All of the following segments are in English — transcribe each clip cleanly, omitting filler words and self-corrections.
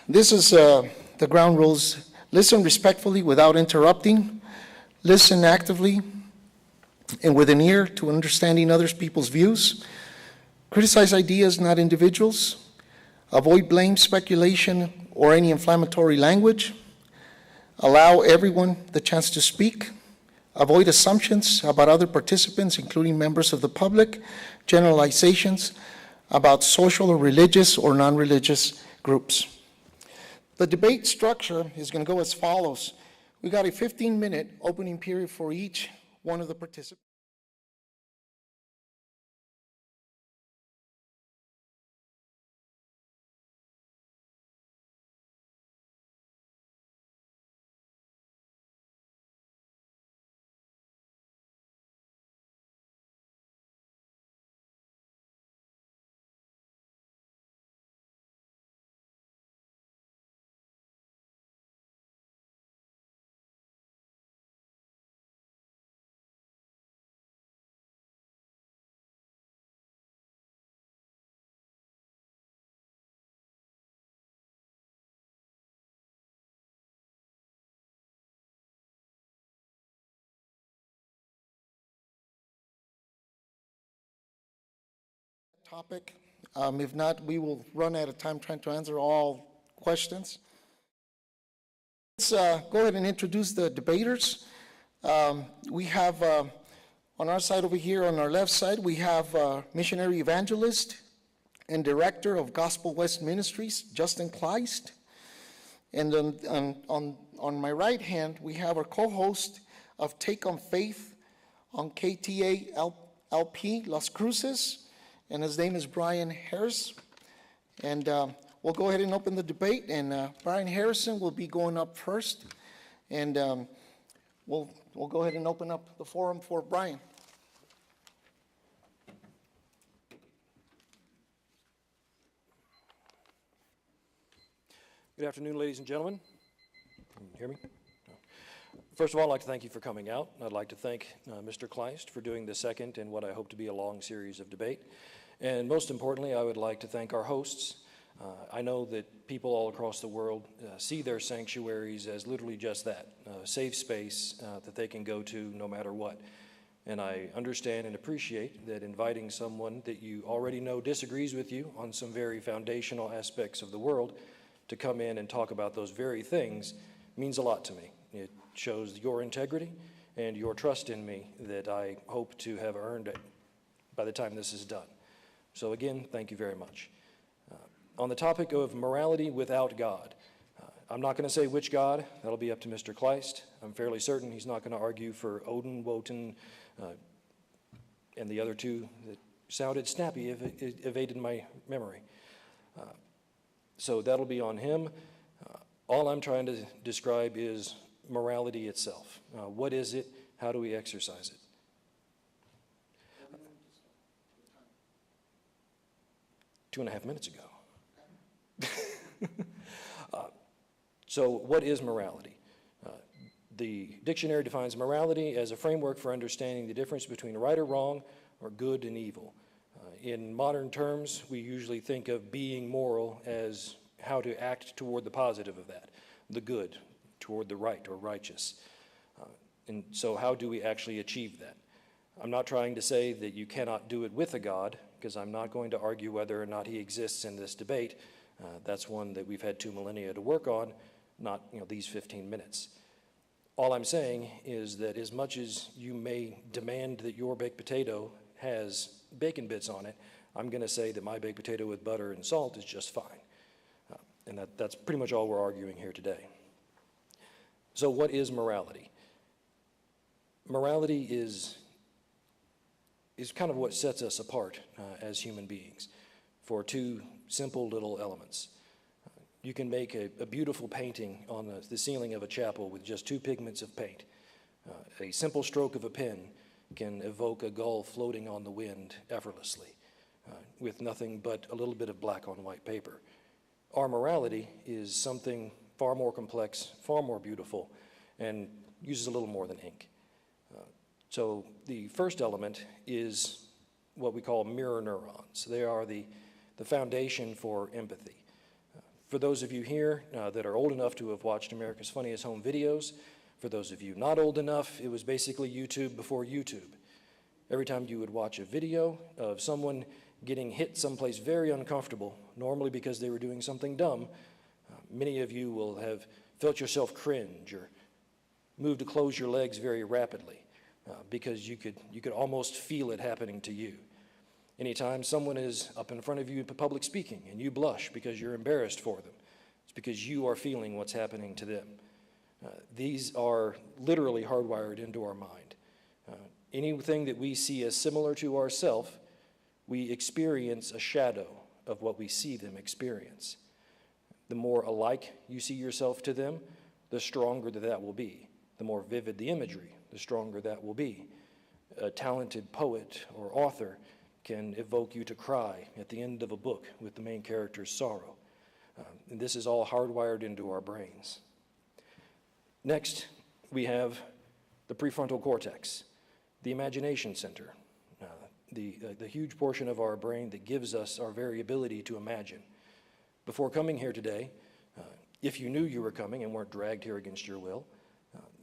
This is the ground rules. Listen respectfully without interrupting. Listen actively and with an ear to understanding other people's views. Criticize ideas, not individuals. Avoid blame, speculation, or any inflammatory language. Allow everyone the chance to speak. Avoid assumptions about other participants, including members of the public, generalizations about social or religious or non-religious groups. The debate structure is going to go as follows. We got a 15-minute opening period for each one of the participants. Topic. If not, we will run out of time trying to answer all questions. Let's go ahead and introduce the debaters. We have on our side over here, on our left side, we have missionary evangelist and director of Gospel West Ministries, Justin Kleist. And then on my right hand, we have our co-host of Take on Faith on KTAL-LP, Las Cruces. And his name is Brian Harris. And we'll go ahead and open the debate. And Brian Harrison will be going up first. And we'll go ahead and open up the forum for Brian. Good afternoon, ladies and gentlemen. Can you hear me? First of all, I'd like to thank you for coming out. I'd like to thank Mr. Kleist for doing the second in what I hope to be a long series of debate. And most importantly, I would like to thank our hosts. I know that people all across the world see their sanctuaries as literally just that, a safe space that they can go to no matter what. And I understand and appreciate that inviting someone that you already know disagrees with you on some very foundational aspects of the world to come in and talk about those very things means a lot to me. It shows your integrity and your trust in me that I hope to have earned by the time this is done. So again, thank you very much. On the topic of morality without God, I'm not going to say which God. That'll be up to Mr. Kleist. I'm fairly certain he's not going to argue for Odin, Wotan, and the other two that sounded snappy if it evaded my memory. So that'll be on him. All I'm trying to describe is morality itself. What is it? How do we exercise it? 2.5 minutes ago. So what is morality? The dictionary defines morality as a framework for understanding the difference between right or wrong or good and evil. In modern terms, we usually think of being moral as how to act toward the positive of that, the good, toward the right or righteous. And so how do we actually achieve that? I'm not trying to say that you cannot do it with a God, because I'm not going to argue whether or not he exists in this debate. That's one that we've had 2 millennia to work on, not these 15 minutes. All I'm saying is that as much as you may demand that your baked potato has bacon bits on it, I'm going to say that my baked potato with butter and salt is just fine. And that's pretty much all we're arguing here today. So what is morality? Morality is kind of what sets us apart as human beings for 2 simple little elements. You can make a beautiful painting on the ceiling of a chapel with just 2 pigments of paint. A simple stroke of a pen can evoke a gull floating on the wind effortlessly with nothing but a little bit of black on white paper. Our morality is something far more complex, far more beautiful, and uses a little more than ink. So the first element is what we call mirror neurons. They are the foundation for empathy. For those of you here that are old enough to have watched America's Funniest Home Videos, for those of you not old enough, it was basically YouTube before YouTube. Every time you would watch a video of someone getting hit someplace very uncomfortable, normally because they were doing something dumb, many of you will have felt yourself cringe or moved to close your legs very rapidly because you could almost feel it happening to you. Anytime someone is up in front of you public speaking and you blush because you're embarrassed for them, it's because you are feeling what's happening to them. These are literally hardwired into our mind. Anything that we see as similar to ourselves, we experience a shadow of what we see them experience. The more alike you see yourself to them, the stronger that will be. The more vivid the imagery, the stronger that will be. A talented poet or author can evoke you to cry at the end of a book with the main character's sorrow. And this is all hardwired into our brains. Next, we have the prefrontal cortex, the imagination center, the huge portion of our brain that gives us our very ability to imagine. Before coming here today, if you knew you were coming and weren't dragged here against your will,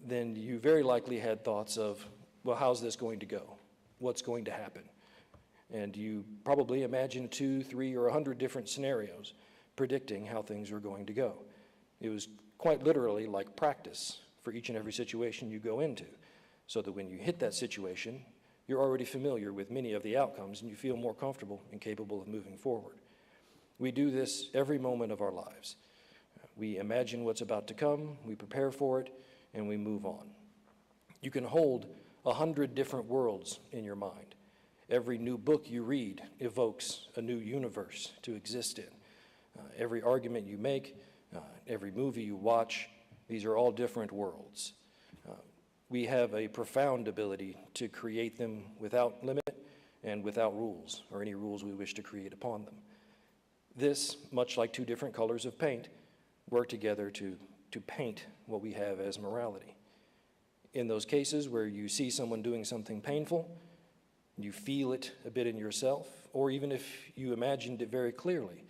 then you very likely had thoughts of, well, how's this going to go? What's going to happen? And you probably imagined 2, 3, or 100 different scenarios predicting how things were going to go. It was quite literally like practice for each and every situation you go into, so that when you hit that situation, you're already familiar with many of the outcomes and you feel more comfortable and capable of moving forward. We do this every moment of our lives. We imagine what's about to come, we prepare for it, and we move on. You can hold 100 different worlds in your mind. Every new book you read evokes a new universe to exist in. Every argument you make, every movie you watch, these are all different worlds. We have a profound ability to create them without limit and without rules, or any rules we wish to create upon them. This, much like two different colors of paint, work together to paint what we have as morality. In those cases where you see someone doing something painful, you feel it a bit in yourself, or even if you imagined it very clearly,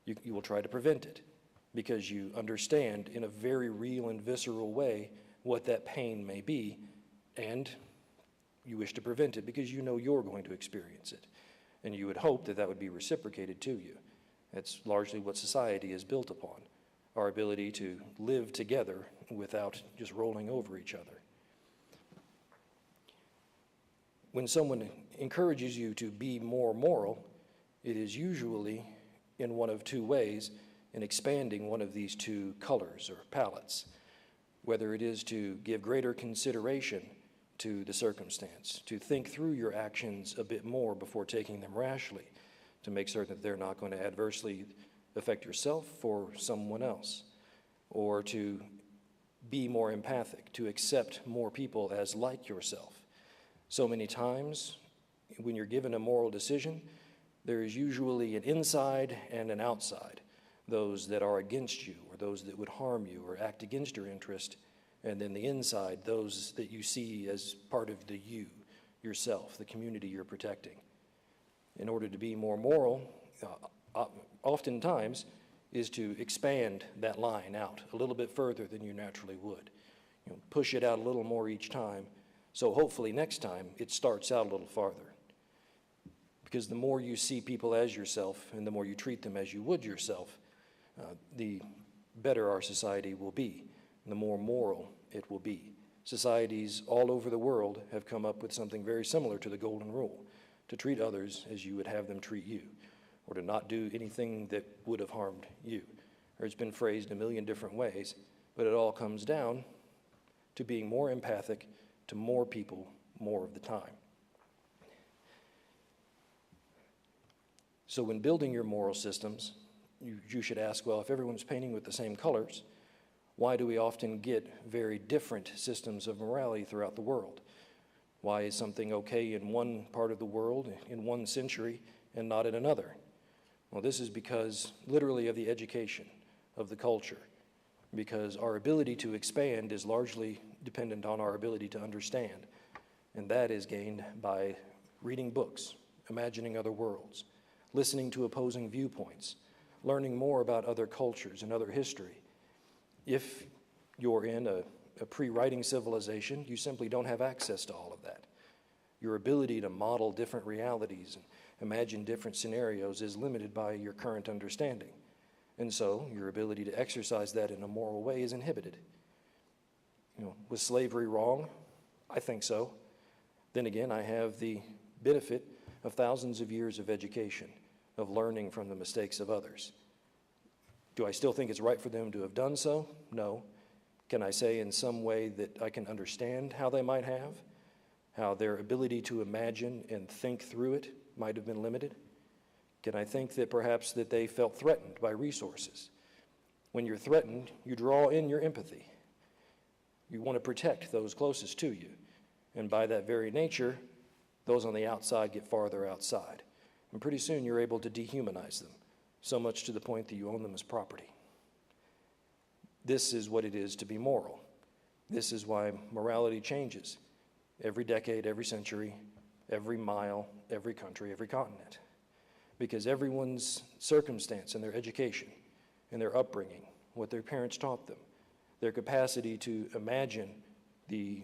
you will try to prevent it because you understand in a very real and visceral way what that pain may be, and you wish to prevent it because you know you're going to experience it. And you would hope that that would be reciprocated to you. That's largely what society is built upon, our ability to live together without just rolling over each other. When someone encourages you to be more moral, it is usually in one of two ways, in expanding one of these two colors or palettes, whether it is to give greater consideration to the circumstance, to think through your actions a bit more before taking them rashly, to make certain that they're not going to adversely affect yourself or someone else, or to be more empathic, to accept more people as like yourself. So many times, when you're given a moral decision, there is usually an inside and an outside, those that are against you or those that would harm you or act against your interest, and then the inside, those that you see as part of the you, yourself, the community you're protecting. In order to be more moral, oftentimes, is to expand that line out a little bit further than you naturally would. Push it out a little more each time, so hopefully next time it starts out a little farther. Because the more you see people as yourself and the more you treat them as you would yourself, the better our society will be, and the more moral it will be. Societies all over the world have come up with something very similar to the Golden Rule, to treat others as you would have them treat you, or to not do anything that would have harmed you. Or it's been phrased a million different ways, but it all comes down to being more empathic to more people more of the time. So when building your moral systems, you should ask, well, if everyone's painting with the same colors, why do we often get very different systems of morality throughout the world? Why is something okay in one part of the world, in one century, and not in another? Well, this is because, literally, of the education, of the culture, because our ability to expand is largely dependent on our ability to understand, and that is gained by reading books, imagining other worlds, listening to opposing viewpoints, learning more about other cultures and other history. If you're in a pre-writing civilization, you simply don't have access to all of that. Your ability to model different realities and imagine different scenarios is limited by your current understanding. And so your ability to exercise that in a moral way is inhibited. Was slavery wrong? I think so. Then again, I have the benefit of thousands of years of education, of learning from the mistakes of others. Do I still think it's right for them to have done so? No. Can I say in some way that I can understand how they might have? How their ability to imagine and think through it might have been limited? Can I think that perhaps that they felt threatened by resources? When you're threatened, you draw in your empathy. You want to protect those closest to you. And by that very nature, those on the outside get farther outside. And pretty soon you're able to dehumanize them, so much to the point that you own them as property. This is what it is to be moral. This is why morality changes every decade, every century, every mile, every country, every continent. Because everyone's circumstance and their education and their upbringing, what their parents taught them, their capacity to imagine the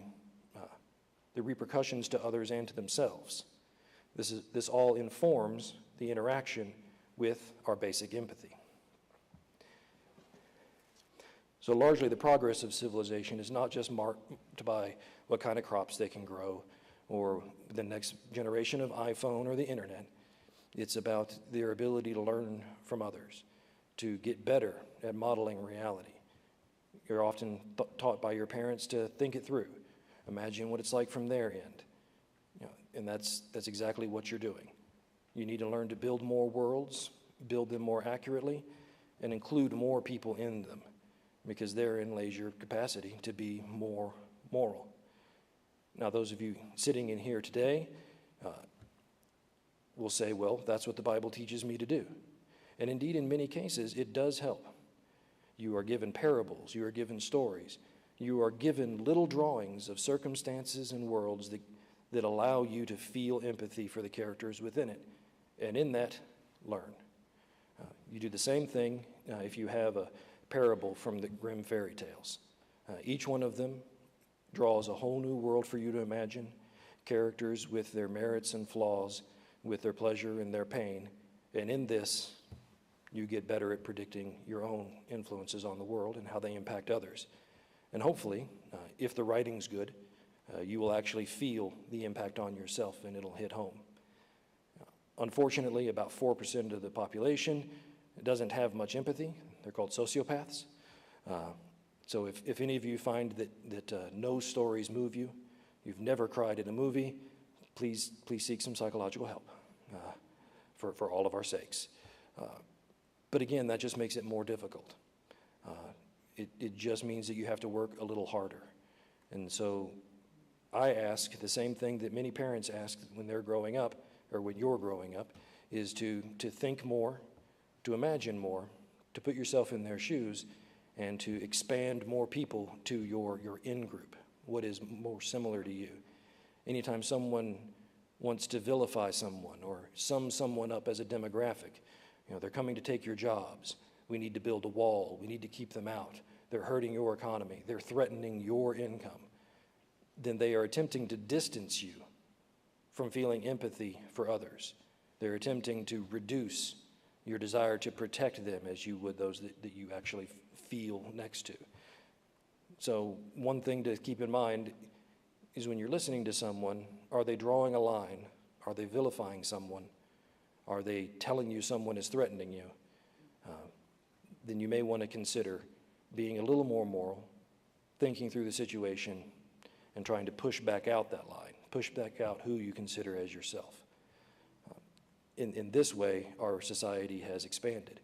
repercussions to others and to themselves. This all informs the interaction with our basic empathy. So largely the progress of civilization is not just marked by what kind of crops they can grow or the next generation of iPhone or the internet. It's about their ability to learn from others, to get better at modeling reality. You're often taught by your parents to think it through, imagine what it's like from their end. And that's exactly what you're doing. You need to learn to build more worlds, build them more accurately, and include more people in them, because therein lays your capacity to be more moral. Now, those of you sitting in here today will say, well, that's what the Bible teaches me to do. And indeed, in many cases, it does help. You are given parables, you are given stories, you are given little drawings of circumstances and worlds that allow you to feel empathy for the characters within it, and in that, learn. You do the same thing if you have a parable from the Grimm fairy tales. Each one of them draws a whole new world for you to imagine, characters with their merits and flaws, with their pleasure and their pain, and in this, you get better at predicting your own influences on the world and how they impact others. And hopefully, if the writing's good, you will actually feel the impact on yourself and it'll hit home. Unfortunately, about 4% of the population doesn't have much empathy. They're called sociopaths. So if any of you find that no stories move you, you've never cried in a movie, please seek some psychological help for all of our sakes. But again, that just makes it more difficult. It just means that you have to work a little harder. And so I ask the same thing that many parents ask when they're growing up, or when you're growing up, is to think more, to imagine more, to put yourself in their shoes, and to expand more people to your in-group, what is more similar to you. Anytime someone wants to vilify someone or sum someone up as a demographic, they're coming to take your jobs. We need to build a wall. We need to keep them out. They're hurting your economy. They're threatening your income. Then they are attempting to distance you from feeling empathy for others. They're attempting to reduce your desire to protect them as you would those that you actually feel next to. So one thing to keep in mind is when you're listening to someone, are they drawing a line? Are they vilifying someone? Are they telling you someone is threatening you? Then you may want to consider being a little more moral, thinking through the situation, and trying to push back out that line, push back out who you consider as yourself. In this way, our society has expanded.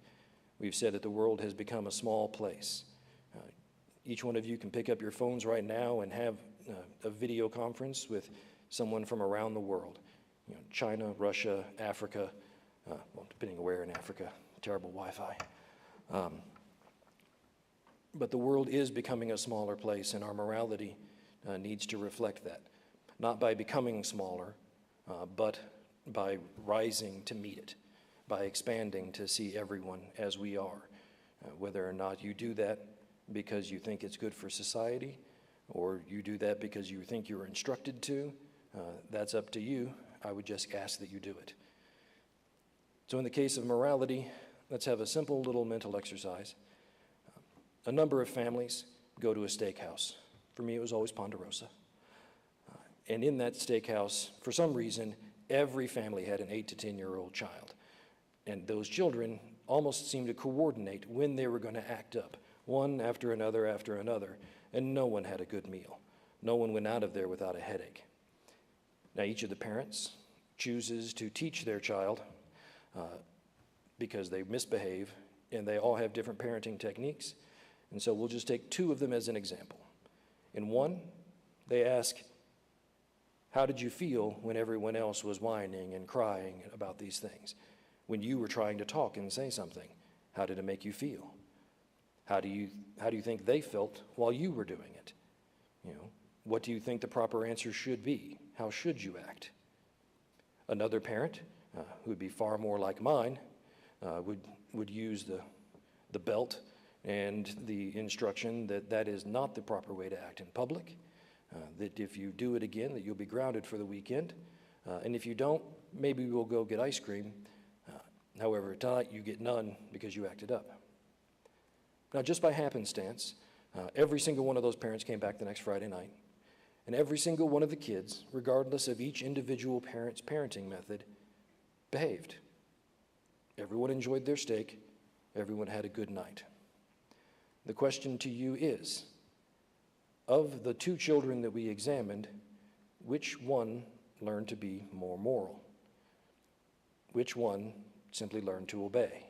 We've said that the world has become a small place. Each one of you can pick up your phones right now and have a video conference with someone from around the world. China, Russia, Africa, well, depending on where in Africa, terrible Wi-Fi. But the world is becoming a smaller place, and our morality needs to reflect that. Not by becoming smaller, but by rising to meet it. by expanding to see everyone as we are. Whether or not you do that because you think it's good for society, or you do that because you think you're instructed to, that's up to you. I would just ask that you do it. So in the case of morality, let's have a simple little mental exercise. A number of families go to a steakhouse. For me, it was always Ponderosa. And in that steakhouse, for some reason, every family had an 8 to 10-year-old child. And those children almost seemed to coordinate when they were going to act up, one after another, and no one had a good meal. No one went out of there without a headache. Now, each of the parents chooses to teach their child because they misbehave, and they all have different parenting techniques. And so we'll just take two of them as an example. In one, they ask, how did you feel when everyone else was whining and crying about these things? When you were trying to talk and say something, how did it make you feel? How do you think they felt while you were doing it? You know, what do you think the proper answer should be? How should you act? Another parent, who would be far more like mine, would use the belt and the instruction that that is not the proper way to act in public, that if you do it again, that you'll be grounded for the weekend, and if you don't, maybe we'll go get ice cream. However, tonight you get none because you acted up. Now, just by happenstance, every single one of those parents came back the next Friday night, and every single one of the kids, regardless of each individual parent's parenting method, behaved. Everyone enjoyed their steak. Everyone had a good night. The question to you is, of the two children that we examined, which one learned to be more moral? Which one simply learned to obey?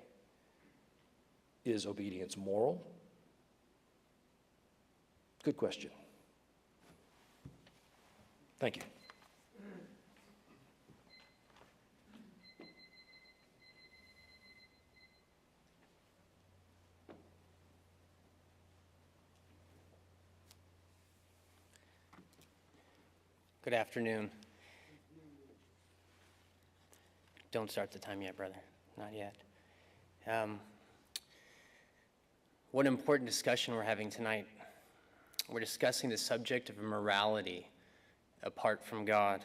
Is obedience moral? Good question. Thank you. Good afternoon. Don't start the time yet, brother. Not yet. What an important discussion we're having tonight. We're discussing the subject of morality apart from God.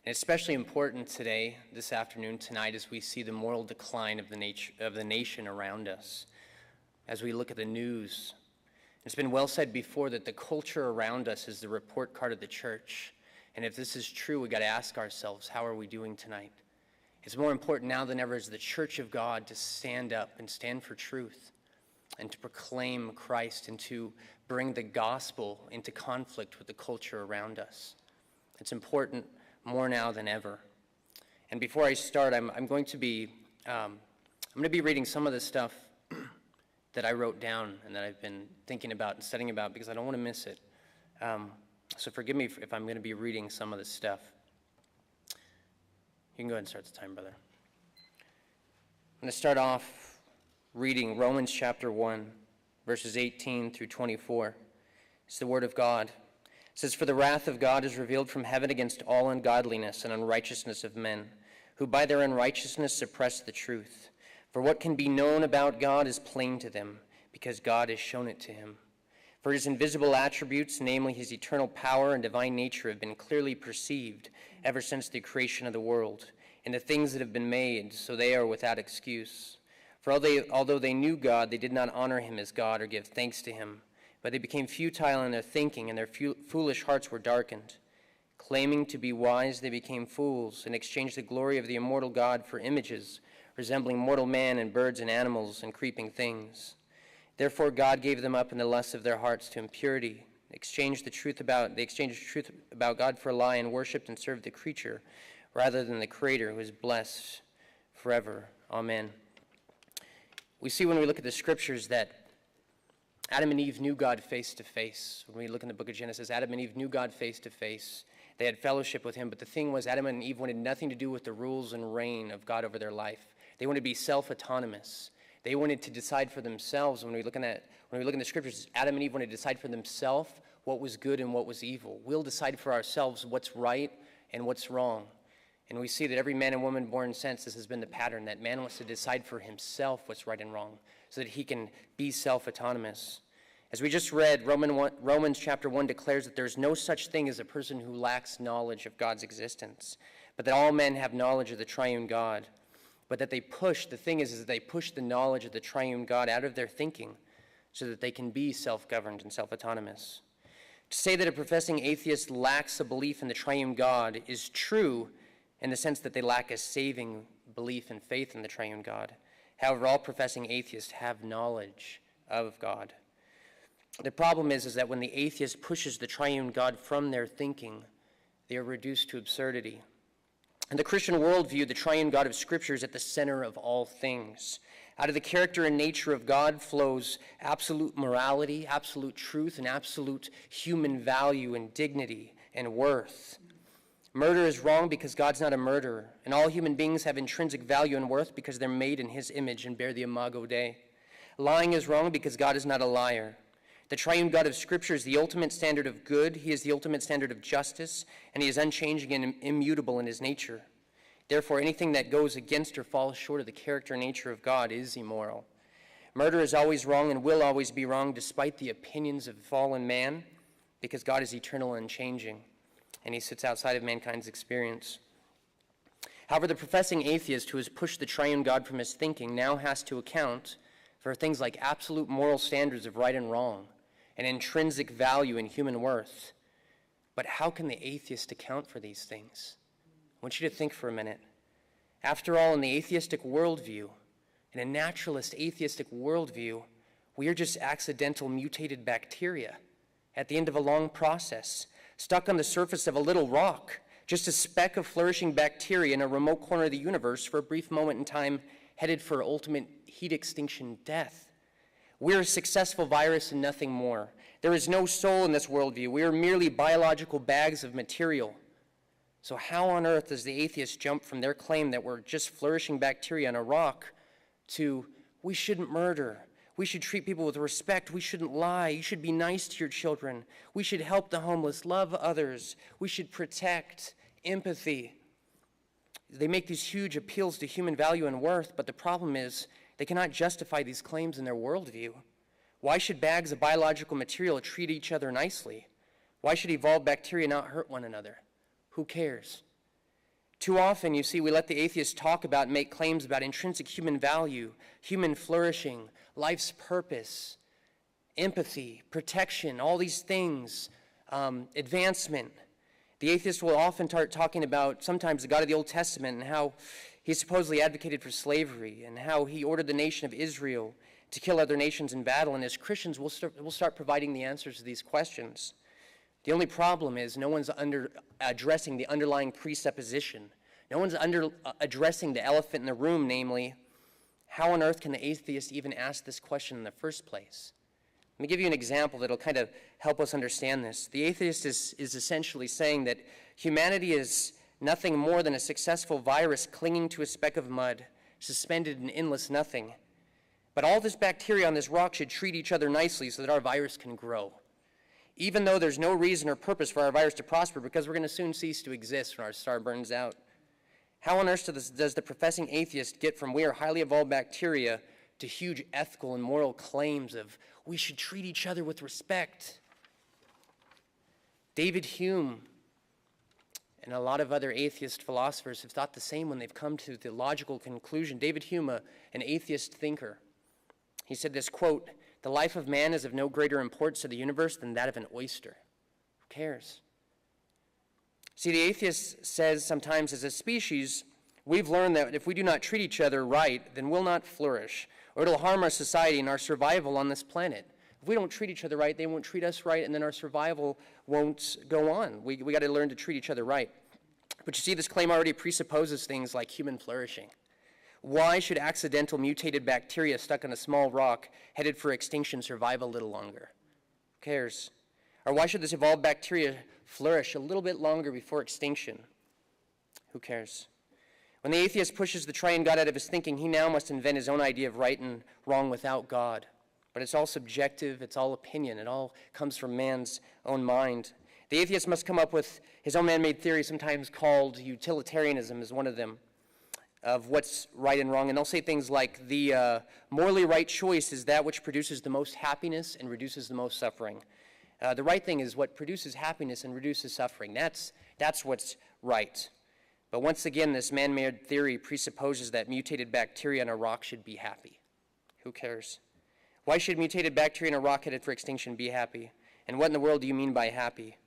And especially important today, this afternoon, tonight, as we see the moral decline of the nation around us. As we look at the news, it's been well said before that the culture around us is the report card of the church. And if this is true, we got to ask ourselves, how are we doing tonight? It's more important now than ever as the church of God to stand up and stand for truth and to proclaim Christ and to bring the gospel into conflict with the culture around us. It's important more now than ever. And before I start, I'm going to be reading some of the stuff that I wrote down and that I've been thinking about and studying about because I don't want to miss it. So forgive me if I'm going to be reading some of this stuff. You can go ahead and start the time, brother. I'm going to start off reading Romans chapter 1, verses 18 through 24. It's the word of God. It says, "For the wrath of God is revealed from heaven against all ungodliness and unrighteousness of men, who by their unrighteousness suppress the truth. For what can be known about God is plain to them, because God has shown it to him. For his invisible attributes, namely his eternal power and divine nature, have been clearly perceived ever since the creation of the world, and the things that have been made, so they are without excuse. For although they knew God, they did not honor him as God or give thanks to him, but they became futile in their thinking, and their foolish hearts were darkened. Claiming to be wise, they became fools, and exchanged the glory of the immortal God for images, resembling mortal man and birds and animals and creeping things. Therefore God gave them up in the lusts of their hearts to impurity. They exchanged the truth about God for a lie, and worshipped and served the creature rather than the Creator, who is blessed forever. Amen." We see when we look at the scriptures that Adam and Eve knew God face to face. When we look in the book of Genesis, Adam and Eve knew God face to face. They had fellowship with him, but the thing was, Adam and Eve wanted nothing to do with the rules and reign of God over their life. They wanted to be self-autonomous. They wanted to decide for themselves. When we look in the scriptures, Adam and Eve wanted to decide for themselves what was good and what was evil. We'll decide for ourselves what's right and what's wrong. And we see that every man and woman born since this has been the pattern, that man wants to decide for himself what's right and wrong so that he can be self-autonomous. As we just read, Romans chapter 1 declares that there's no such thing as a person who lacks knowledge of God's existence, but that all men have knowledge of the triune God, but that they push, the thing is that they push the knowledge of the triune God out of their thinking so that they can be self-governed and self-autonomous. To say that a professing atheist lacks a belief in the triune God is true in the sense that they lack a saving belief and faith in the triune God. However, all professing atheists have knowledge of God. The problem is that when the atheist pushes the triune God from their thinking, they are reduced to absurdity. In the Christian worldview, the triune God of Scripture is at the center of all things. Out of the character and nature of God flows absolute morality, absolute truth, and absolute human value and dignity and worth. Murder is wrong because God's not a murderer, and all human beings have intrinsic value and worth because they're made in his image and bear the imago Dei. Lying is wrong because God is not a liar. The triune God of Scripture is the ultimate standard of good, he is the ultimate standard of justice, and he is unchanging and immutable in his nature. Therefore, anything that goes against or falls short of the character and nature of God is immoral. Murder is always wrong and will always be wrong despite the opinions of fallen man, because God is eternal and unchanging, and he sits outside of mankind's experience. However, the professing atheist who has pushed the triune God from his thinking now has to account for things like absolute moral standards of right and wrong, and intrinsic value and human worth. But how can the atheist account for these things? I want you to think for a minute. After all, in the atheistic worldview, in a naturalist atheistic worldview, we are just accidental mutated bacteria at the end of a long process, stuck on the surface of a little rock, just a speck of flourishing bacteria in a remote corner of the universe for a brief moment in time, headed for ultimate heat extinction death. We're a successful virus and nothing more. There is no soul in this worldview. We are merely biological bags of material. So how on earth does the atheist jump from their claim that we're just flourishing bacteria on a rock to we shouldn't murder, we should treat people with respect, we shouldn't lie, you should be nice to your children, we should help the homeless, love others, we should protect, empathy. They make these huge appeals to human value and worth, but the problem is they cannot justify these claims in their worldview. Why should bags of biological material treat each other nicely? Why should evolved bacteria not hurt one another? Who cares? Too often, you see, we let the atheists talk about and make claims about intrinsic human value, human flourishing, life's purpose, empathy, protection, all these things, advancement. The atheist will often start talking about sometimes the God of the Old Testament and how he supposedly advocated for slavery and how he ordered the nation of Israel to kill other nations in battle. And as Christians, we'll start providing the answers to these questions. The only problem is no one's addressing the underlying presupposition. No one's addressing the elephant in the room, namely, how on earth can the atheist even ask this question in the first place? Let me give you an example that'll kind of help us understand this. The atheist is essentially saying that humanity is nothing more than a successful virus clinging to a speck of mud, suspended in endless nothing. But all this bacteria on this rock should treat each other nicely so that our virus can grow, even though there's no reason or purpose for our virus to prosper because we're going to soon cease to exist when our star burns out. How on earth does the professing atheist get from we are highly evolved bacteria to huge ethical and moral claims of we should treat each other with respect? David Hume and a lot of other atheist philosophers have thought the same when they've come to the logical conclusion. David Hume, an atheist thinker, he said this, quote, "The life of man is of no greater importance to the universe than that of an oyster." Who cares? See, the atheist says sometimes as a species, we've learned that if we do not treat each other right, then we'll not flourish, or it'll harm our society and our survival on this planet. If we don't treat each other right, they won't treat us right, and then our survival won't go on. We got to learn to treat each other right. But you see, this claim already presupposes things like human flourishing. Why should accidental mutated bacteria stuck on a small rock headed for extinction survive a little longer? Who cares? Or why should this evolved bacteria flourish a little bit longer before extinction? Who cares? When the atheist pushes the triune God out of his thinking, he now must invent his own idea of right and wrong without God. But it's all subjective, it's all opinion, it all comes from man's own mind. The atheist must come up with his own man-made theory, sometimes called utilitarianism is one of them, of what's right and wrong. And they'll say things like, the morally right choice is that which produces the most happiness and reduces the most suffering. The right thing is what produces happiness and reduces suffering. That's what's right. But once again, this man-made theory presupposes that mutated bacteria in a rock should be happy. Who cares? Why should mutated bacteria in a rock headed for extinction be happy? And what in the world do you mean by happy?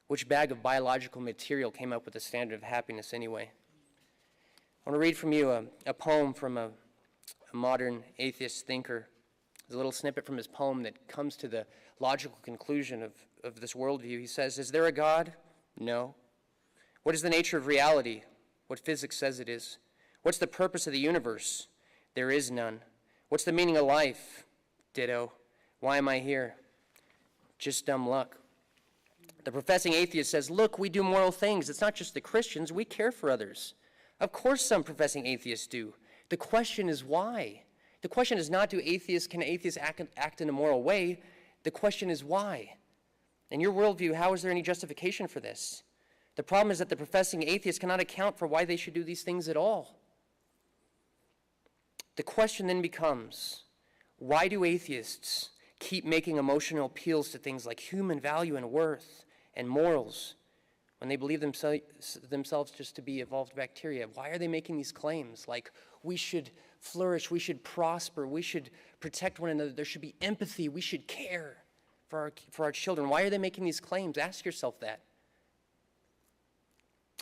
Which bag of biological material came up with the standard of happiness anyway? I want to read from you a poem from a modern atheist thinker. There's a little snippet from his poem that comes to the logical conclusion of this worldview. He says, "Is there a God? No. What is the nature of reality? What physics says it is. What's the purpose of the universe? There is none. What's the meaning of life? Ditto. Why am I here? Just dumb luck." The professing atheist says, look, we do moral things. It's not just the Christians. We care for others. Of course some professing atheists do. The question is why? The question is not can atheists act in a moral way? The question is why? In your worldview, how is there any justification for this? The problem is that the professing atheist cannot account for why they should do these things at all. The question then becomes, why do atheists keep making emotional appeals to things like human value and worth and morals when they believe themselves just to be evolved bacteria? Why are they making these claims like we should flourish, we should prosper, we should protect one another, there should be empathy, we should care for our children? Why are they making these claims? Ask yourself that.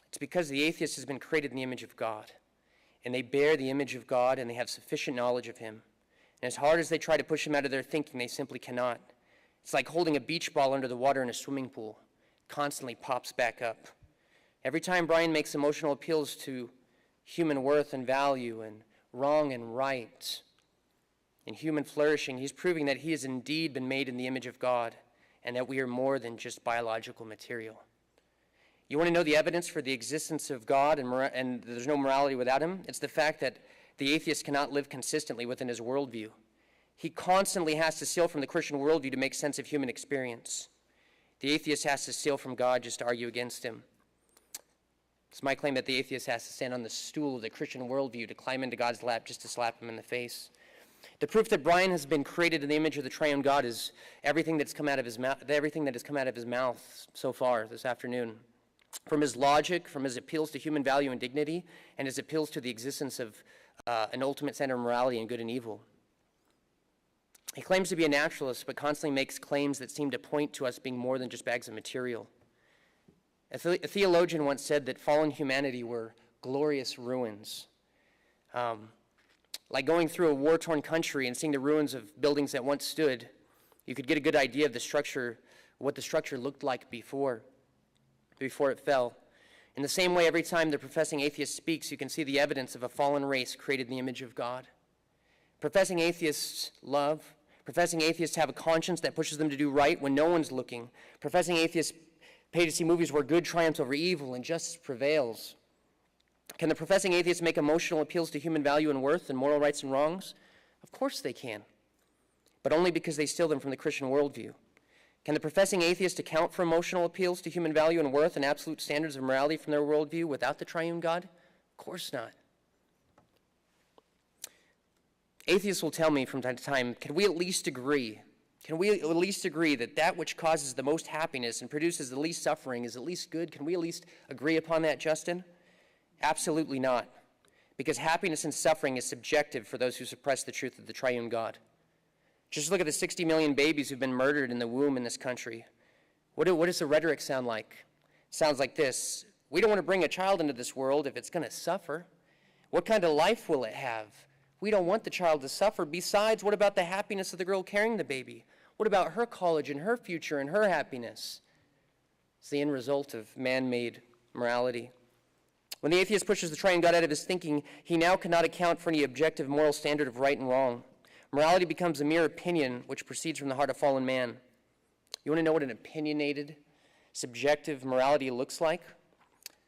It's because the atheist has been created in the image of God, and they bear the image of God, and they have sufficient knowledge of him. And as hard as they try to push him out of their thinking, they simply cannot. It's like holding a beach ball under the water in a swimming pool. It constantly pops back up. Every time Brian makes emotional appeals to human worth and value and wrong and right and human flourishing, he's proving that he has indeed been made in the image of God and that we are more than just biological material. You want to know the evidence for the existence of God and there's no morality without him? It's the fact that the atheist cannot live consistently within his worldview. He constantly has to steal from the Christian worldview to make sense of human experience. The atheist has to steal from God just to argue against him. It's my claim that the atheist has to stand on the stool of the Christian worldview to climb into God's lap just to slap him in the face. The proof that Brian has been created in the image of the triune God is everything that has come out of his mouth so far this afternoon. From his logic, from his appeals to human value and dignity, and his appeals to the existence of an ultimate standard of morality and good and evil. He claims to be a naturalist, but constantly makes claims that seem to point to us being more than just bags of material. A theologian once said that fallen humanity were glorious ruins. Like going through a war-torn country and seeing the ruins of buildings that once stood, you could get a good idea of the structure, what the structure looked like before it fell. In the same way, every time the professing atheist speaks, you can see the evidence of a fallen race created in the image of God. Professing atheists love. Professing atheists have a conscience that pushes them to do right when no one's looking. Professing atheists pay to see movies where good triumphs over evil and justice prevails. Can the professing atheists make emotional appeals to human value and worth and moral rights and wrongs? Of course they can, but only because they steal them from the Christian worldview. Can the professing atheist account for emotional appeals to human value and worth and absolute standards of morality from their worldview without the triune God? Of course not. Atheists will tell me from time to time, can we at least agree that that which causes the most happiness and produces the least suffering is at least good? Can we at least agree upon that, Justin? Absolutely not. Because happiness and suffering is subjective for those who suppress the truth of the triune God. Just look at the 60 million babies who've been murdered in the womb in this country. What does the rhetoric sound like? It sounds like this. We don't want to bring a child into this world if it's going to suffer. What kind of life will it have? We don't want the child to suffer. Besides, what about the happiness of the girl carrying the baby? What about her college and her future and her happiness? It's the end result of man-made morality. When the atheist pushes the triune God out of his thinking, he now cannot account for any objective moral standard of right and wrong. Morality becomes a mere opinion which proceeds from the heart of fallen man. You want to know what an opinionated, subjective morality looks like?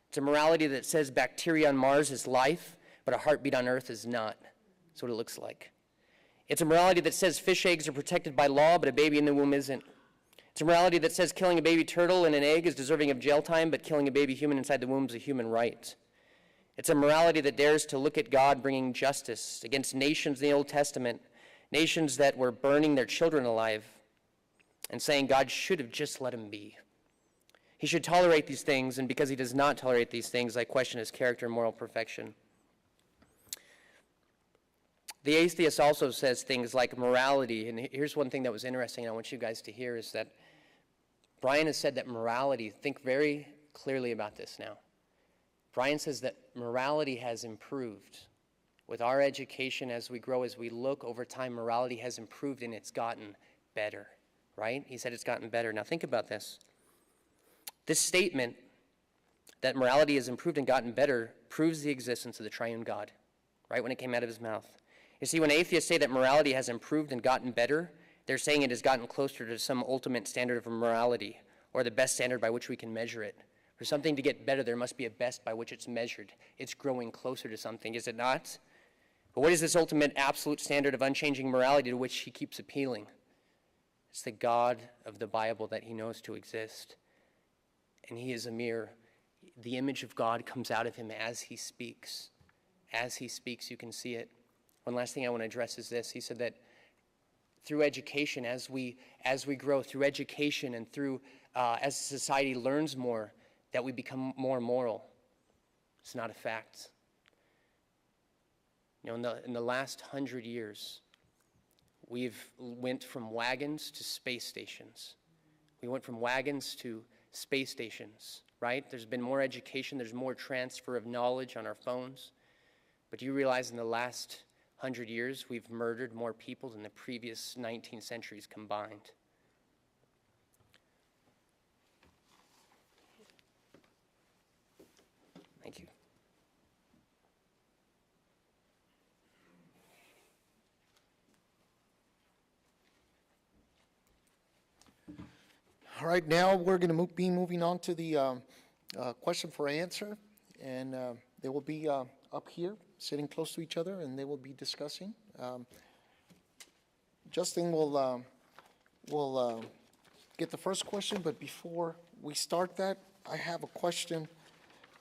It's a morality that says bacteria on Mars is life, but a heartbeat on Earth is not. That's what it looks like. It's a morality that says fish eggs are protected by law, but a baby in the womb isn't. It's a morality that says killing a baby turtle in an egg is deserving of jail time, but killing a baby human inside the womb is a human right. It's a morality that dares to look at God bringing justice against nations in the Old Testament, nations that were burning their children alive, and saying God should have just let him be. He should tolerate these things, and because he does not tolerate these things, I question his character and moral perfection. The atheist also says things like morality, and here's one thing that was interesting I want you guys to hear is that Brian has said that morality, think very clearly about this now. Brian says that morality has improved. With our education, as we grow, as we look over time, morality has improved and it's gotten better, right? He said it's gotten better. Now think about this. This statement that morality has improved and gotten better proves the existence of the triune God, right, when it came out of his mouth. You see, when atheists say that morality has improved and gotten better, they're saying it has gotten closer to some ultimate standard of morality, or the best standard by which we can measure it. For something to get better, there must be a best by which it's measured. It's growing closer to something, is it not? But what is this ultimate absolute standard of unchanging morality to which he keeps appealing? It's the God of the Bible that he knows to exist. And he is a mirror. The image of God comes out of him as he speaks. As he speaks, you can see it. One last thing I want to address is this. He said that through education, as we grow, through education and through, as society learns more, that we become more moral. It's not a fact. You know, in the last 100 years, we've went from wagons to space stations. We went from wagons to space stations, right? There's been more education, there's more transfer of knowledge on our phones. But do you realize in the last 100 years, we've murdered more people than the previous 19 centuries combined? Thank you. All right, now we're going to be moving on to the question for answer, and they will be up here, sitting close to each other, and they will be discussing. Justin will get the first question, but before we start that, I have a question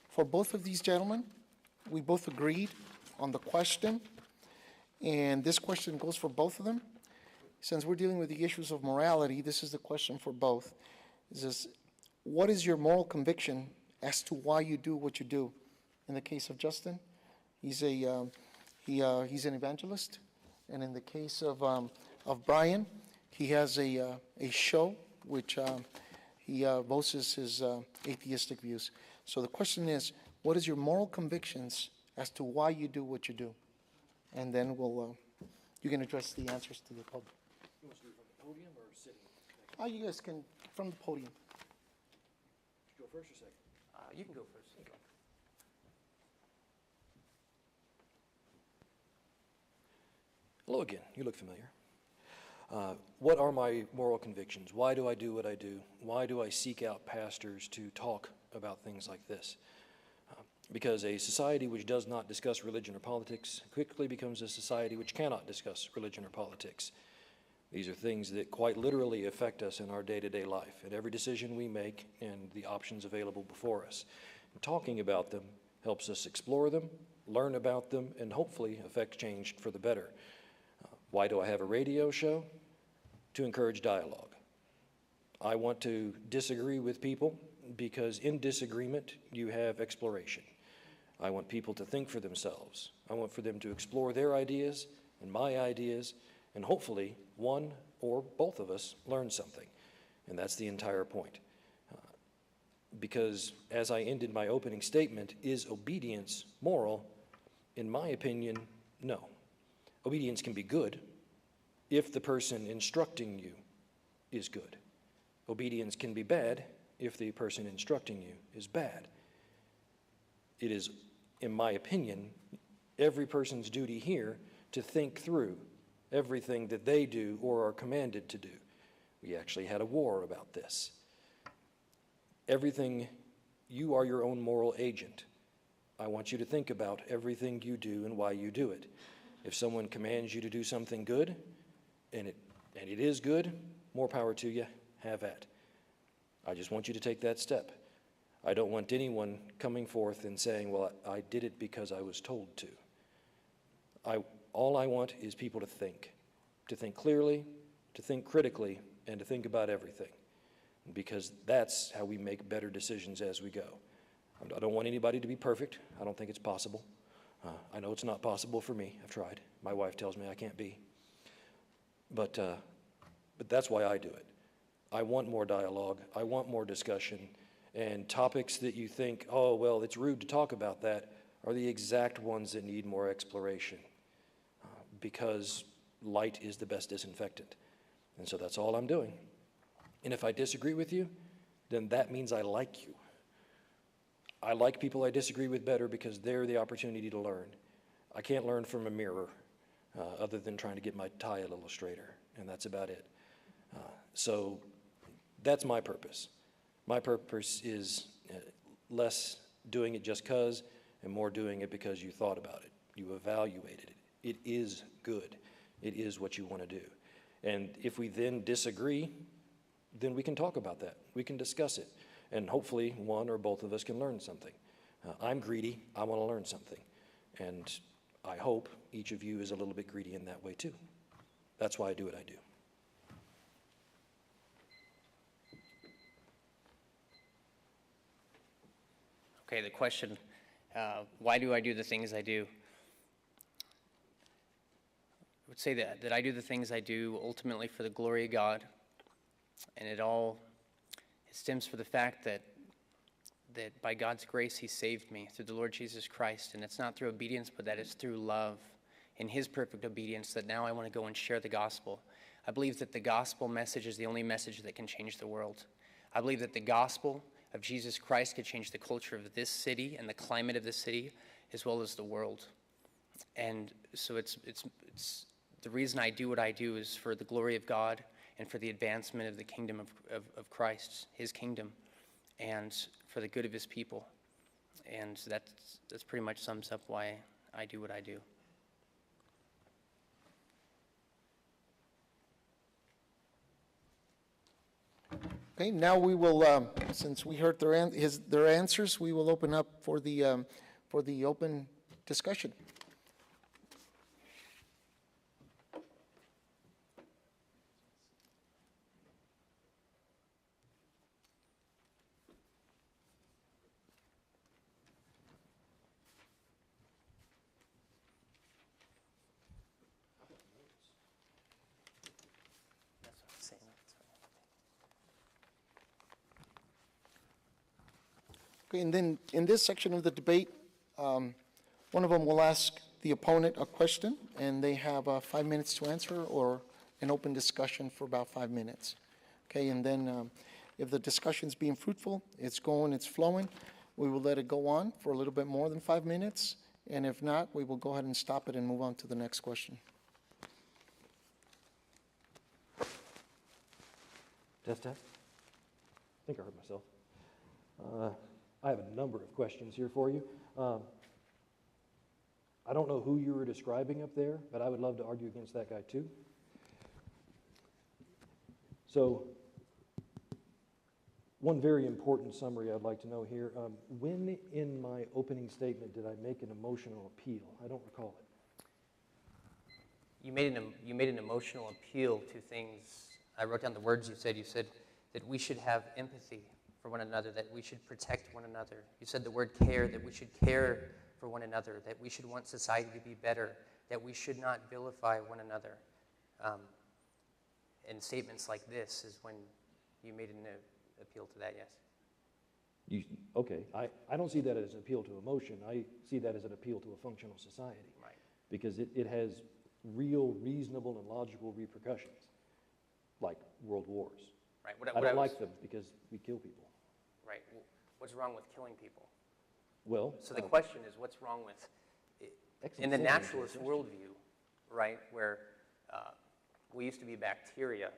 for both of these gentlemen. We both agreed on the question, and this question goes for both of them. Since we're dealing with the issues of morality, this is the question for both. It says, what is your moral conviction as to why you do what you do? In the case of Justin, he's an evangelist, and in the case of Brian, he has a show which he voices his atheistic views. So the question is, what is your moral convictions as to why you do what you do? And then you can address the answers to the public. You want to do it from the podium or sitting? You guys can, from the podium. Go first or second? You can go first. Hello again. You look familiar. What are my moral convictions? Why do I do what I do? Why do I seek out pastors to talk about things like this? Because a society which does not discuss religion or politics quickly becomes a society which cannot discuss religion or politics. These are things that quite literally affect us in our day-to-day life, and every decision we make and the options available before us. And talking about them helps us explore them, learn about them, and hopefully affect change for the better. Why do I have a radio show? To encourage dialogue. I want to disagree with people because in disagreement you have exploration. I want people to think for themselves. I want for them to explore their ideas and my ideas, and hopefully one or both of us learn something. And that's the entire point. Because as I ended my opening statement, is obedience moral? In my opinion, no. Obedience can be good if the person instructing you is good. Obedience can be bad if the person instructing you is bad. It is, in my opinion, every person's duty here to think through everything that they do or are commanded to do. We actually had a war about this. Everything, you are your own moral agent. I want you to think about everything you do and why you do it. If someone commands you to do something good, and it is good, more power to you, have at. I just want you to take that step. I don't want anyone coming forth and saying, well, I did it because I was told to. All I want is people to think clearly, to think critically, and to think about everything, because that's how we make better decisions as we go. I don't want anybody to be perfect. I don't think it's possible. I know it's not possible for me. I've tried. My wife tells me I can't be. But that's why I do it. I want more dialogue. I want more discussion. And topics that you think, oh, well, it's rude to talk about that, are the exact ones that need more exploration, because light is the best disinfectant. And so that's all I'm doing. And if I disagree with you, then that means I like you. I like people I disagree with better because they're the opportunity to learn. I can't learn from a mirror other than trying to get my tie a little straighter, and that's about it. So that's my purpose. My purpose is less doing it just because and more doing it because you thought about it. You evaluated it. It is good. It is what you want to do. And if we then disagree, then we can talk about that. We can discuss it. And hopefully one or both of us can learn something. I'm greedy. I want to learn something. And I hope each of you is a little bit greedy in that way too. That's why I do what I do. Okay, the question, why do I do the things I do? I would say that I do the things I do ultimately for the glory of God, and it stems from the fact that by God's grace He saved me through the Lord Jesus Christ, and it's not through obedience, but that it's through love and His perfect obedience that now I want to go and share the gospel. I believe that the gospel message is the only message that can change the world. I believe that the gospel of Jesus Christ could change the culture of this city and the climate of this city as well as the world. And so it's the reason I do what I do is for the glory of God and for the advancement of the kingdom of Christ, His kingdom, and for the good of His people. And that's pretty much sums up why I do what I do. Okay, now we will, since we heard their answers, we will open up for the open discussion. Okay, and then in this section of the debate, one of them will ask the opponent a question, and they have 5 minutes to answer, or an open discussion for about 5 minutes. Okay, and then if the discussion's being fruitful, it's going, it's flowing, we will let it go on for a little bit more than 5 minutes, and if not, we will go ahead and stop it and move on to the next question. Test, test. I think I heard myself. I have a number of questions here for you. I don't know who you were describing up there, but I would love to argue against that guy too. So, one very important summary I'd like to know here. When in my opening statement did I make an emotional appeal? I don't recall it. You made an emotional appeal to things. I wrote down the words you said. You said that we should have empathy for one another, that we should protect one another. You said the word care, that we should care for one another, that we should want society to be better, that we should not vilify one another. And statements like this is when you made an appeal to that, yes? Okay, I don't see that as an appeal to emotion. I see that as an appeal to a functional society. Right. Because it has real, reasonable, and logical repercussions, like world wars. Right. I don't like them because we kill people. Right. What's wrong with killing people? Well, so the question is, what's wrong with, in the naturalist worldview, right, where we used to be bacteria,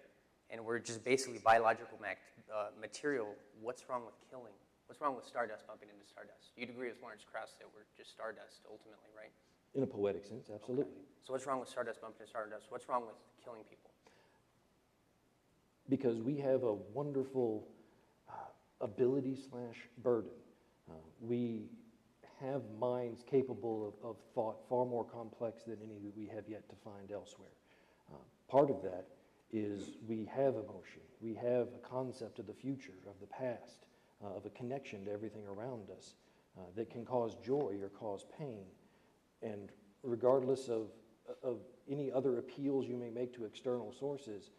and we're just basically biological material, what's wrong with killing? What's wrong with stardust bumping into stardust? You'd agree with Lawrence Krauss that we're just stardust, ultimately, right? In a poetic sense, absolutely. Okay. So what's wrong with stardust bumping into stardust? What's wrong with killing people? because we have a wonderful ability/burden. We have minds capable of thought far more complex than any that we have yet to find elsewhere. Part of that is we have emotion. We have a concept of the future, of the past, of a connection to everything around us that can cause joy or cause pain. And regardless of any other appeals you may make to external sources,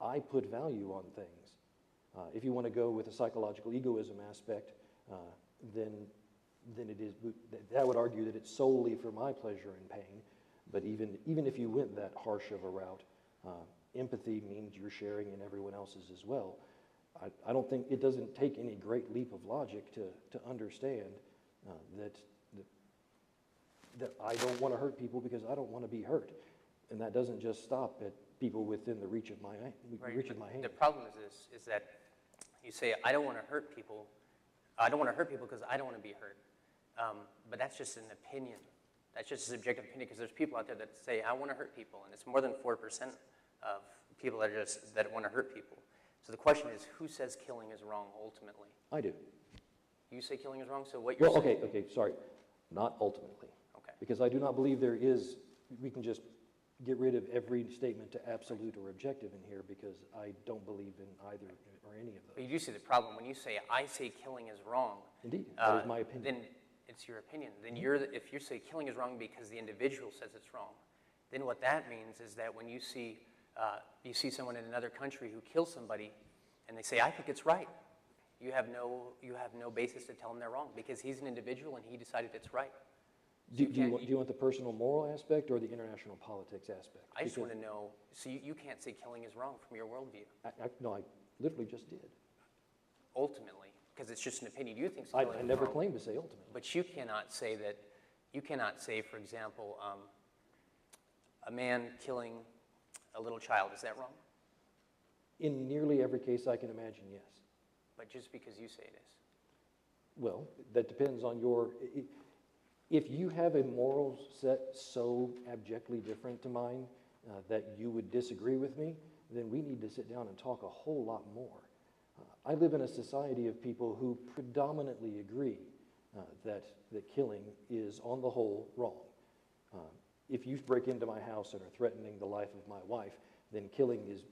I put value on things. If you want to go with a psychological egoism aspect, then it is, that would argue that it's solely for my pleasure and pain. But even if you went that harsh of a route, empathy means you're sharing in everyone else's as well. I don't think it doesn't take any great leap of logic to understand that I don't want to hurt people because I don't want to be hurt, and that doesn't just stop at people within the reach of my hand. The problem is that you say I don't want to hurt people. I don't want to hurt people because I don't want to be hurt. But that's just an opinion. That's just a subjective opinion, because there's people out there that say I want to hurt people, and it's more than 4% of people that want to hurt people. So the question is, who says killing is wrong ultimately? I do. You say killing is wrong, so what you're saying... Okay, sorry. Not ultimately. Okay. Because I do not believe we can just get rid of every statement to absolute or objective in here, because I don't believe in either or any of those. But you do see the problem. When you say, I say killing is wrong... Indeed, that is my opinion. Then it's your opinion. Then if you say killing is wrong because the individual says it's wrong, then what that means is that when you see someone in another country who kills somebody, and they say, I think it's right, you have no basis to tell them they're wrong, because he's an individual and he decided it's right. Do you want the personal moral aspect or the international politics aspect? I just want to know, so you can't say killing is wrong from your worldview. No, I literally just did. Ultimately, because it's just an opinion. You think killing is wrong. I never claimed to say ultimately. But you cannot say, for example, a man killing a little child, is that wrong? In nearly every case I can imagine, yes. But just because you say it is. Well, that depends on if you have a moral set so abjectly different to mine that you would disagree with me, then we need to sit down and talk a whole lot more. I live in a society of people who predominantly agree that killing is, on the whole, wrong. If you break into my house and are threatening the life of my wife, then killing is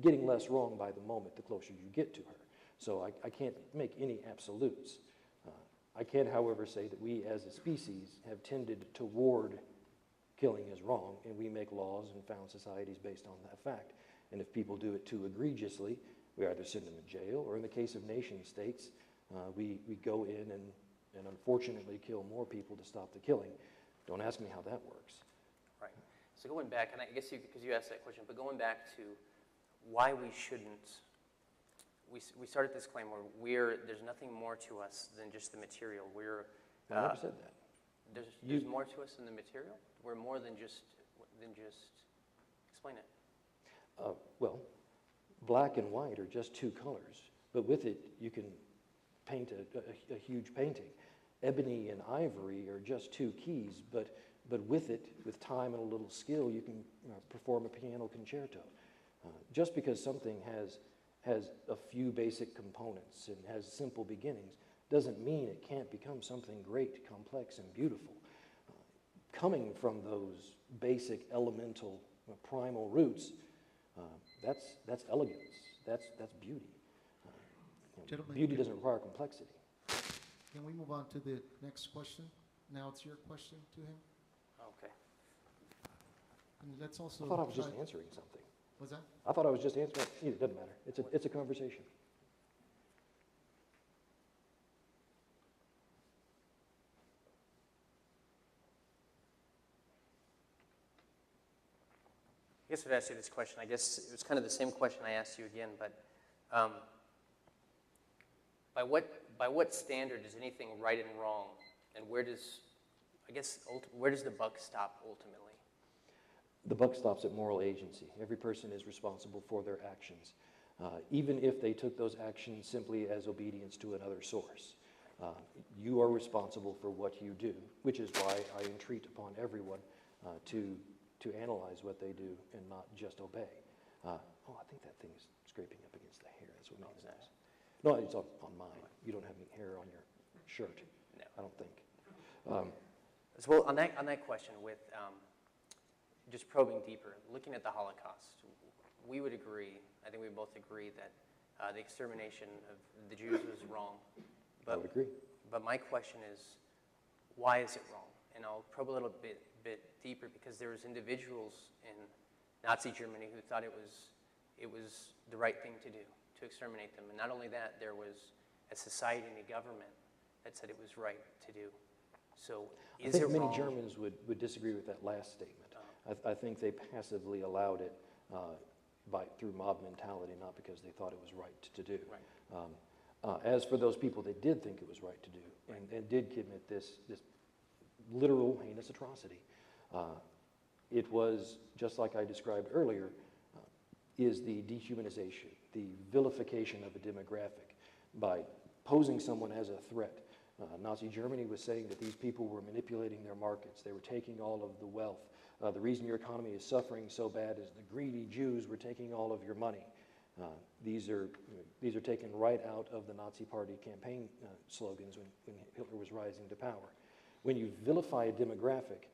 getting less wrong by the moment the closer you get to her. So I can't make any absolutes. I can, however, say that we as a species have tended toward killing as wrong, and we make laws and found societies based on that fact. And if people do it too egregiously, we either send them to jail, or in the case of nation states, we go in and unfortunately kill more people to stop the killing. Don't ask me how that works. Right. So going back, and I guess because you asked that question, but going back to why we shouldn't, we started this claim where there's nothing more to us than just the material. I never said that. There's more to us than the material? We're more than just explain it. Well, black and white are just two colors, but with it you can paint a huge painting. Ebony and ivory are just two keys, but with it, with time and a little skill, you can perform a piano concerto. Just because something has a few basic components and has simple beginnings doesn't mean it can't become something great, complex, and beautiful. Coming from those basic, elemental, primal roots, that's elegance. That's beauty. Gentlemen, beauty doesn't require complexity. Can we move on to the next question? Now it's your question to him. Okay. And let's also. I thought I was just answering something. What's that? I thought I was just answering. It doesn't matter. It's a conversation. I guess I'd ask you this question. I guess it was kind of the same question I asked you again, but by what standard is anything right and wrong, and where does the buck stop ultimately? The buck stops at moral agency. Every person is responsible for their actions, even if they took those actions simply as obedience to another source. You are responsible for what you do, which is why I entreat upon everyone to analyze what they do and not just obey. Oh, I think that thing is scraping up against the hair. That's what makes it nice. No, it's on mine. You don't have any hair on your shirt. No. I don't think. So, well, on that question, with just probing deeper, looking at the Holocaust, we would agree, I think we both agree that the extermination of the Jews was wrong. I would agree. But my question is, why is it wrong? And I'll probe a little bit deeper, because there was individuals in Nazi Germany who thought it was the right thing to do, to exterminate them. And not only that, there was a society and a government that said it was right to do. So is it wrong? I think many Germans would disagree with that last statement. I think they passively allowed it through mob mentality, not because they thought it was right to do. Right. As for those people that did think it was right to do and did commit this literal heinous atrocity, it was, just like I described earlier, is the dehumanization, the vilification of a demographic by posing someone as a threat. Nazi Germany was saying that these people were manipulating their markets. They were taking all of the wealth. The reason your economy is suffering so bad is the greedy Jews were taking all of your money. These are taken right out of the Nazi Party campaign slogans when Hitler was rising to power. When you vilify a demographic,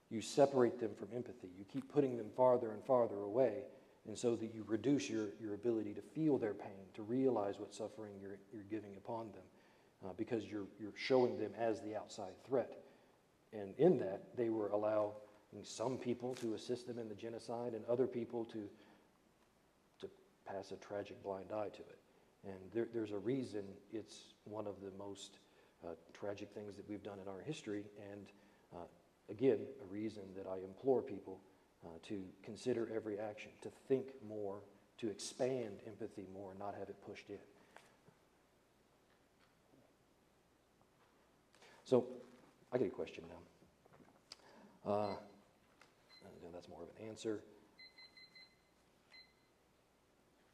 you separate them from empathy. You keep putting them farther and farther away, and so that you reduce your ability to feel their pain, to realize what suffering you're giving upon them, because you're showing them as the outside threat. And in that, they were allowing some people to assist them in the genocide and other people to pass a tragic blind eye to it. And there's a reason it's one of the most tragic things that we've done in our history, and again, a reason that I implore people to consider every action, to think more, to expand empathy more, and not have it pushed in. So, I get a question now. That's more of an answer.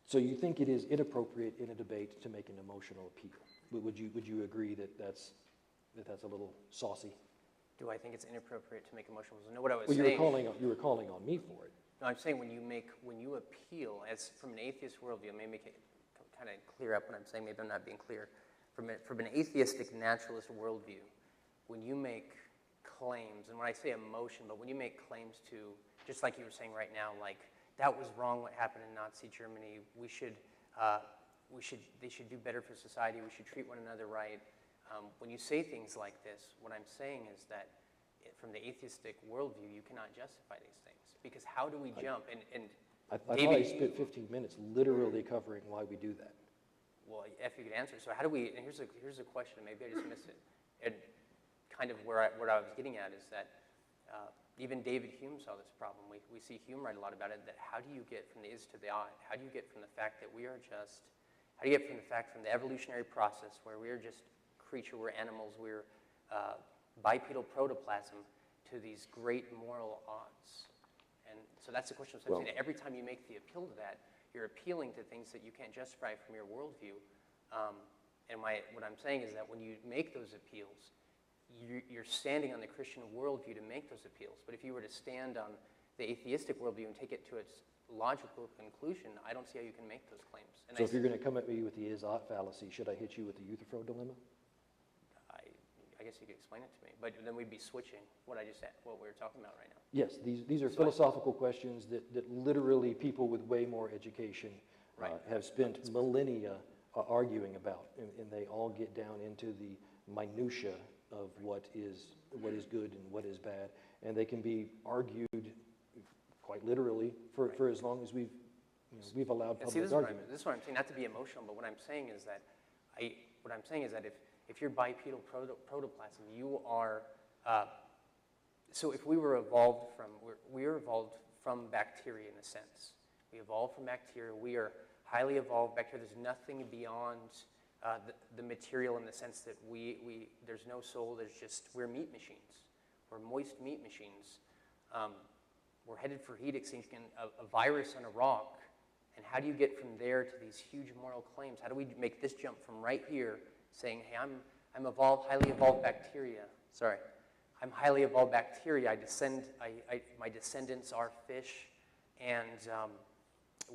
So you think it is inappropriate in a debate to make an emotional appeal? Would you agree that that's a little saucy? Do I think it's inappropriate to make emotional? No, what I was Well, saying. you were calling on me for it. No, I'm saying when you appeal, as from an atheist worldview, may make it kind of clear up what I'm saying. Maybe I'm not being clear. From an atheistic naturalist worldview, when you make claims, and when I say emotion, but when you make claims to, just like you were saying right now, like that was wrong what happened in Nazi Germany. They should do better for society. We should treat one another right. When you say things like this, what I'm saying is that from the atheistic worldview, you cannot justify these things, because how do we jump? I thought I spent 15 minutes literally covering why we do that. Well, if you could answer, so how do we? And here's a question. Maybe I just missed it. And kind of what I was getting at is that even David Hume saw this problem. We see Hume write a lot about it. That how do you get from the is to the ought? How do you get from the fact that we are just? How do you get from the evolutionary process where we are just creature, we're animals, we're bipedal protoplasm, to these great moral oughts? And so that's the question. So I'm saying that every time you make the appeal to that, you're appealing to things that you can't justify from your worldview. And what I'm saying is that when you make those appeals, you're standing on the Christian worldview to make those appeals. But if you were to stand on the atheistic worldview and take it to its logical conclusion, I don't see how you can make those claims. And so if you're going to come at me with the is-ought fallacy, should I hit you with the Euthyphro dilemma? I guess you could explain it to me, but then we'd be switching what we're talking about right now. Yes, these are philosophical questions that literally people with way more education have spent millennia arguing about, and they all get down into the minutia of what is good and what is bad, and they can be argued quite literally for as long as we've allowed public argument. This is what I'm saying, not to be emotional, but what I'm saying is that if you're bipedal protoplasm, you are. So if we were evolved from bacteria in a sense. We evolved from bacteria. We are highly evolved bacteria. There's nothing beyond the material in the sense that there's no soul. We're meat machines. We're moist meat machines. We're headed for heat extinction, a virus on a rock. And how do you get from there to these huge moral claims? How do we make this jump from right here, saying, hey, I'm highly evolved bacteria. Sorry, I'm highly evolved bacteria. My descendants are fish and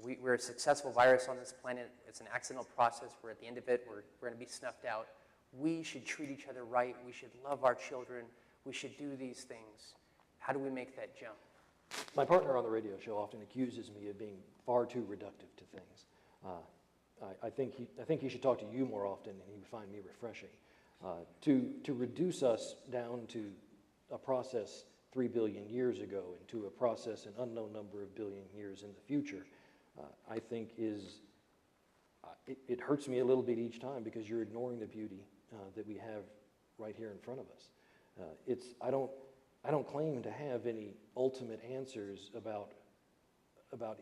we're a successful virus on this planet. It's an accidental process. We're at the end of it. We're going to be snuffed out. We should treat each other right. We should love our children. We should do these things. How do we make that jump? My partner on the radio show often accuses me of being far too reductive to things. I think he should talk to you more often, and he would find me refreshing. To reduce us down to a process 3 billion years ago and to a process an unknown number of billion years in the future, I think it hurts me a little bit each time because you're ignoring the beauty that we have right here in front of us. I don't claim to have any ultimate answers about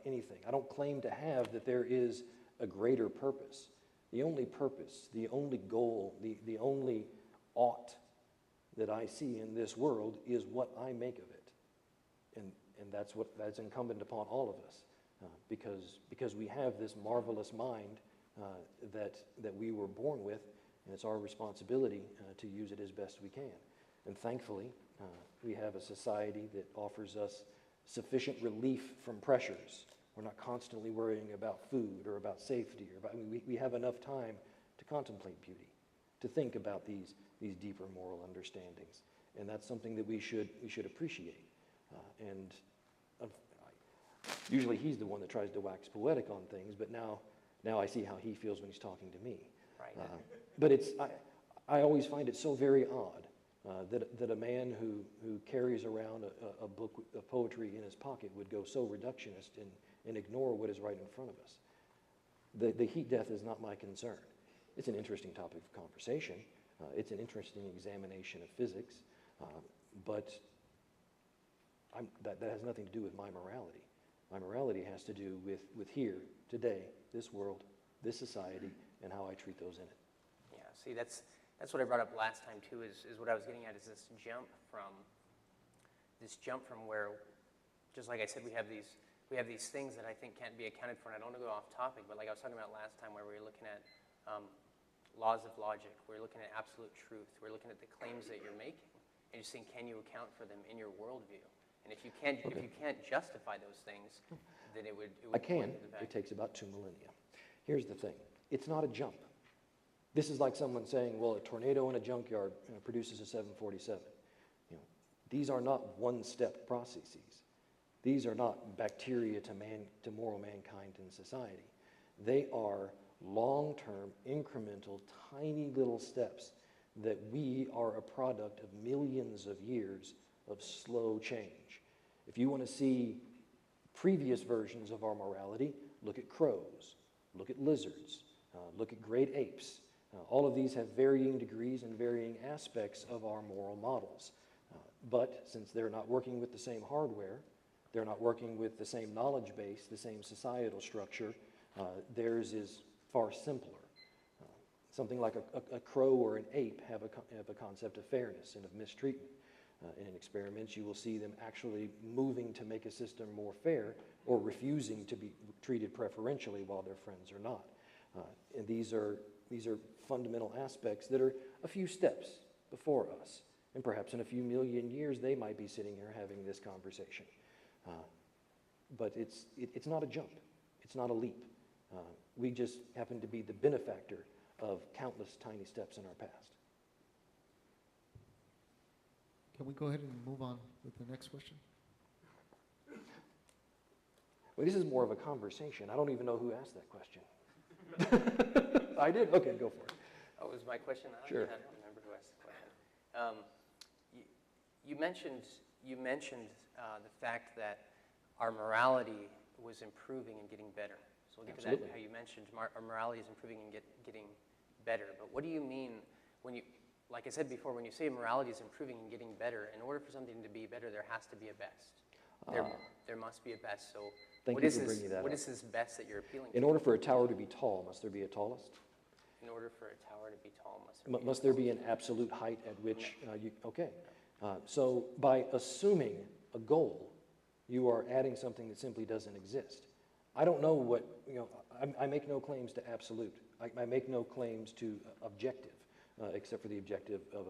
anything. I don't claim to have that there is a greater purpose. The only purpose, the only goal, the only ought that I see in this world is what I make of it. And that's incumbent upon all of us because we have this marvelous mind that we were born with, and it's our responsibility to use it as best we can. And thankfully, we have a society that offers us sufficient relief from pressures. We're not constantly worrying about food or about safety. We have enough time to contemplate beauty, to think about these deeper moral understandings. And that's something that we should appreciate. Usually he's the one that tries to wax poetic on things, but now I see how he feels when he's talking to me. Right. But I always find it so very odd that a man who carries around a book of poetry in his pocket would go so reductionist and ignore what is right in front of us. The heat death is not my concern. It's an interesting topic of conversation. It's an interesting examination of physics, but that has nothing to do with my morality. My morality has to do with here, today, this world, this society, and how I treat those in it. Yeah, see, that's what I brought up last time too, is what I was getting at is this jump from where, just like I said, we have these things that I think can't be accounted for, and I don't want to go off topic, but like I was talking about last time where we were looking at laws of logic, we're looking at absolute truth, we're looking at the claims that you're making, and just saying, can you account for them in your worldview? And if you can't justify those things, then it would I can. It takes about 2 millennia. Here's the thing. It's not a jump. This is like someone saying, well, a tornado in a junkyard produces a 747. These are not one-step processes. These are not bacteria to moral mankind and society. They are long-term, incremental, tiny little steps that we are a product of millions of years of slow change. If you want to see previous versions of our morality, look at crows, look at lizards, look at great apes. All of these have varying degrees and varying aspects of our moral models. But since they're not working with the same hardware, they're not working with the same knowledge base, the same societal structure, theirs is far simpler. Something like a crow or an ape have a concept of fairness and of mistreatment. In experiments, you will see them actually moving to make a system more fair or refusing to be treated preferentially while their friends are not. And these are fundamental aspects that are a few steps before us. And perhaps in a few million years, they might be sitting here having this conversation. But it's not a jump. It's not a leap. We just happen to be the benefactor of countless tiny steps in our past. Can we go ahead and move on with the next question? Well, this is more of a conversation. I don't even know who asked that question. I did? Okay, go for it. Oh, it was my question? Sure. I don't remember who asked the question. You mentioned the fact that our morality was improving and getting better. So we'll get to that, how you mentioned our morality is improving and getting better. But what do you mean when you, like I said before, when you say morality is improving and getting better, in order for something to be better, there has to be a best. There must be a best. So what is this best that you're appealing to? In order for a tower to be tall, must there be a tallest? In order for a tower to be tall, Must there be an absolute height at which okay. So by assuming a goal, you are adding something that simply doesn't exist. I don't know what, I make no claims to absolute. I make no claims to objective, except for the objective of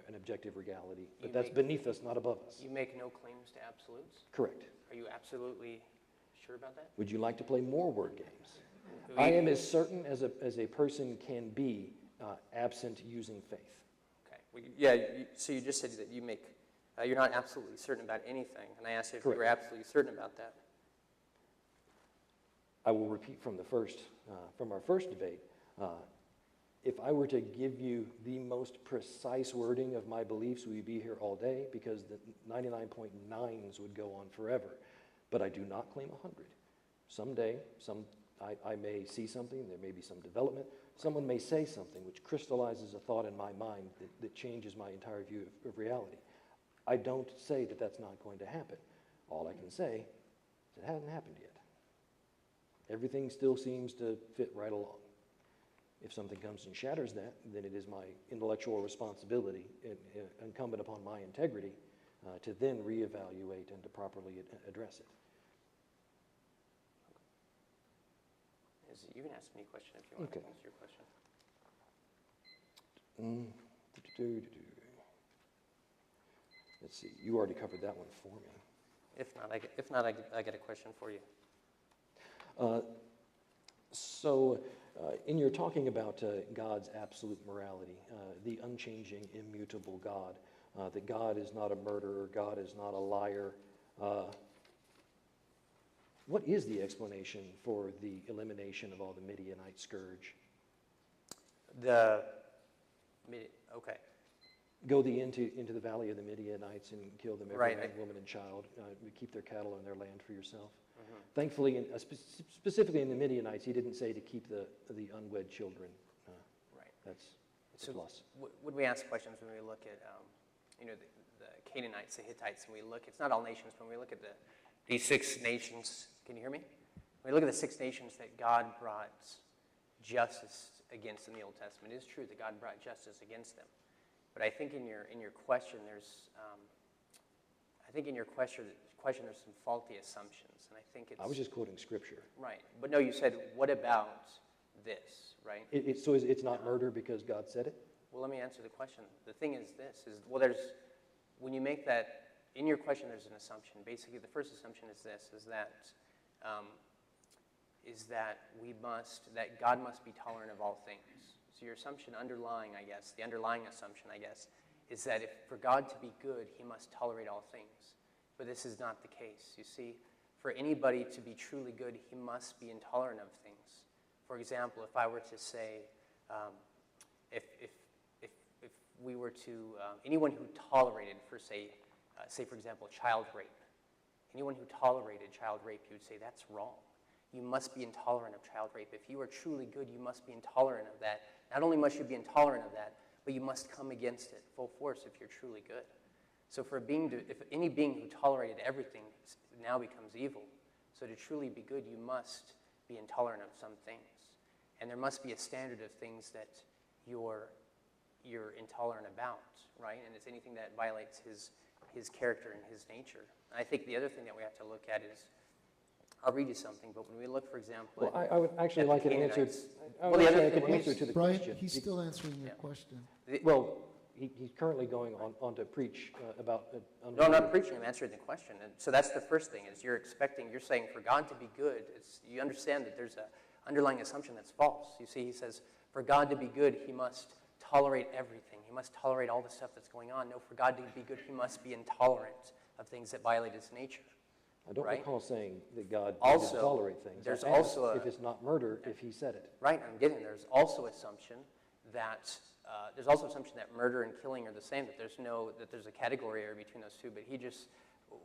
an objective reality. But that's beneath us, not above us. You make no claims to absolutes? Correct. Are you absolutely Sure about that? Would you like to play more word games? I am as certain as a person can be absent using faith. Okay. Well, yeah, so you just said that you make, you're not absolutely certain about anything, and I asked you if you were absolutely certain about that. I will repeat from our first debate. If I were to give you the most precise wording of my beliefs, we'd be here all day because the 99.9s would go on forever. But I do not claim 100. Someday, I may see something, there may be some development, someone may say something which crystallizes a thought in my mind that changes my entire view of reality. I don't say that that's not going to happen. All I can say is it hasn't happened yet. Everything still seems to fit right along. If something comes and shatters that, then it is my intellectual responsibility, incumbent upon my integrity, to then reevaluate and to properly address it. You can ask me a question if you want. Okay. What's your question? Let's see. You already covered that one for me. If not, I get a question for you. In your talking about God's absolute morality, the unchanging, immutable God, that God is not a murderer, God is not a liar, what is the explanation for the elimination of all the Midianite scourge? Okay. Go into the valley of the Midianites and kill them, every Right. man, woman, and child. Keep their cattle and their land for yourself. Mm-hmm. Thankfully, specifically in the Midianites, he didn't say to keep the unwed children. Right. That's So a plus. Would we ask questions when we look at, the Canaanites, the Hittites, and we look, it's not all nations, but when we look at these 6 nations, can you hear me? When we look at the 6 nations that God brought justice against in the Old Testament, it is true that God brought justice against them. But I think in your question, there's there's some faulty assumptions, and I think it's. I was just quoting scripture. Right, but no, you said, what about this, right? So it's not murder because God said it? Well, let me answer the question. The thing is when you make that, in your question, there's an assumption. Basically, the first assumption is this, is that God must be tolerant of all things. So your assumption the underlying assumption, is that for God to be good, he must tolerate all things. But this is not the case. You see, for anybody to be truly good, he must be intolerant of things. For example, if I were to say, if we were to, anyone who tolerated, for example, child rape, anyone who tolerated child rape, you would say that's wrong. You must be intolerant of child rape. If you are truly good, you must be intolerant of that. Not only must you be intolerant of that, but you must come against it full force if you're truly good. So if any being who tolerated everything now becomes evil, so to truly be good, you must be intolerant of some things. And there must be a standard of things that you're intolerant about, right? And it's anything that violates his character and his nature. And I think the other thing that we have to look at is, I'll read you something, but when we look, for example, I would actually like an answer. To the Brian, question. he's still answering your question. Well, he's currently going on to preach about. No, I'm not preaching. I'm answering the question. And so that's the first thing: is you're saying for God to be good, you understand that there's an underlying assumption that's false. You see, he says for God to be good, he must tolerate everything. He must tolerate all the stuff that's going on. No, for God to be good, he must be intolerant of things that violate his nature. I don't right? recall saying that God Also, didn't tolerate things. There's I asked also if it's not murder if he said it. Right, I'm getting there. There's also assumption that murder and killing are the same. That there's a category area between those two. But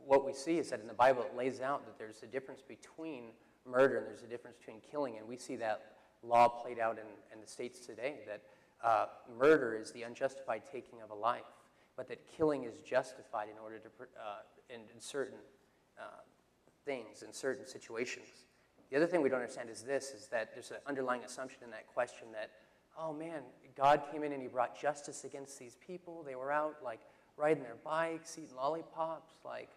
what we see is that in the Bible it lays out that there's a difference between murder and there's a difference between killing, and we see that law played out in the states today. That murder is the unjustified taking of a life, but that killing is justified in order to in certain things, in certain situations. The other thing we don't understand is that there's an underlying assumption in that question that, oh man, God came in and he brought justice against these people. They were out like riding their bikes, eating lollipops, like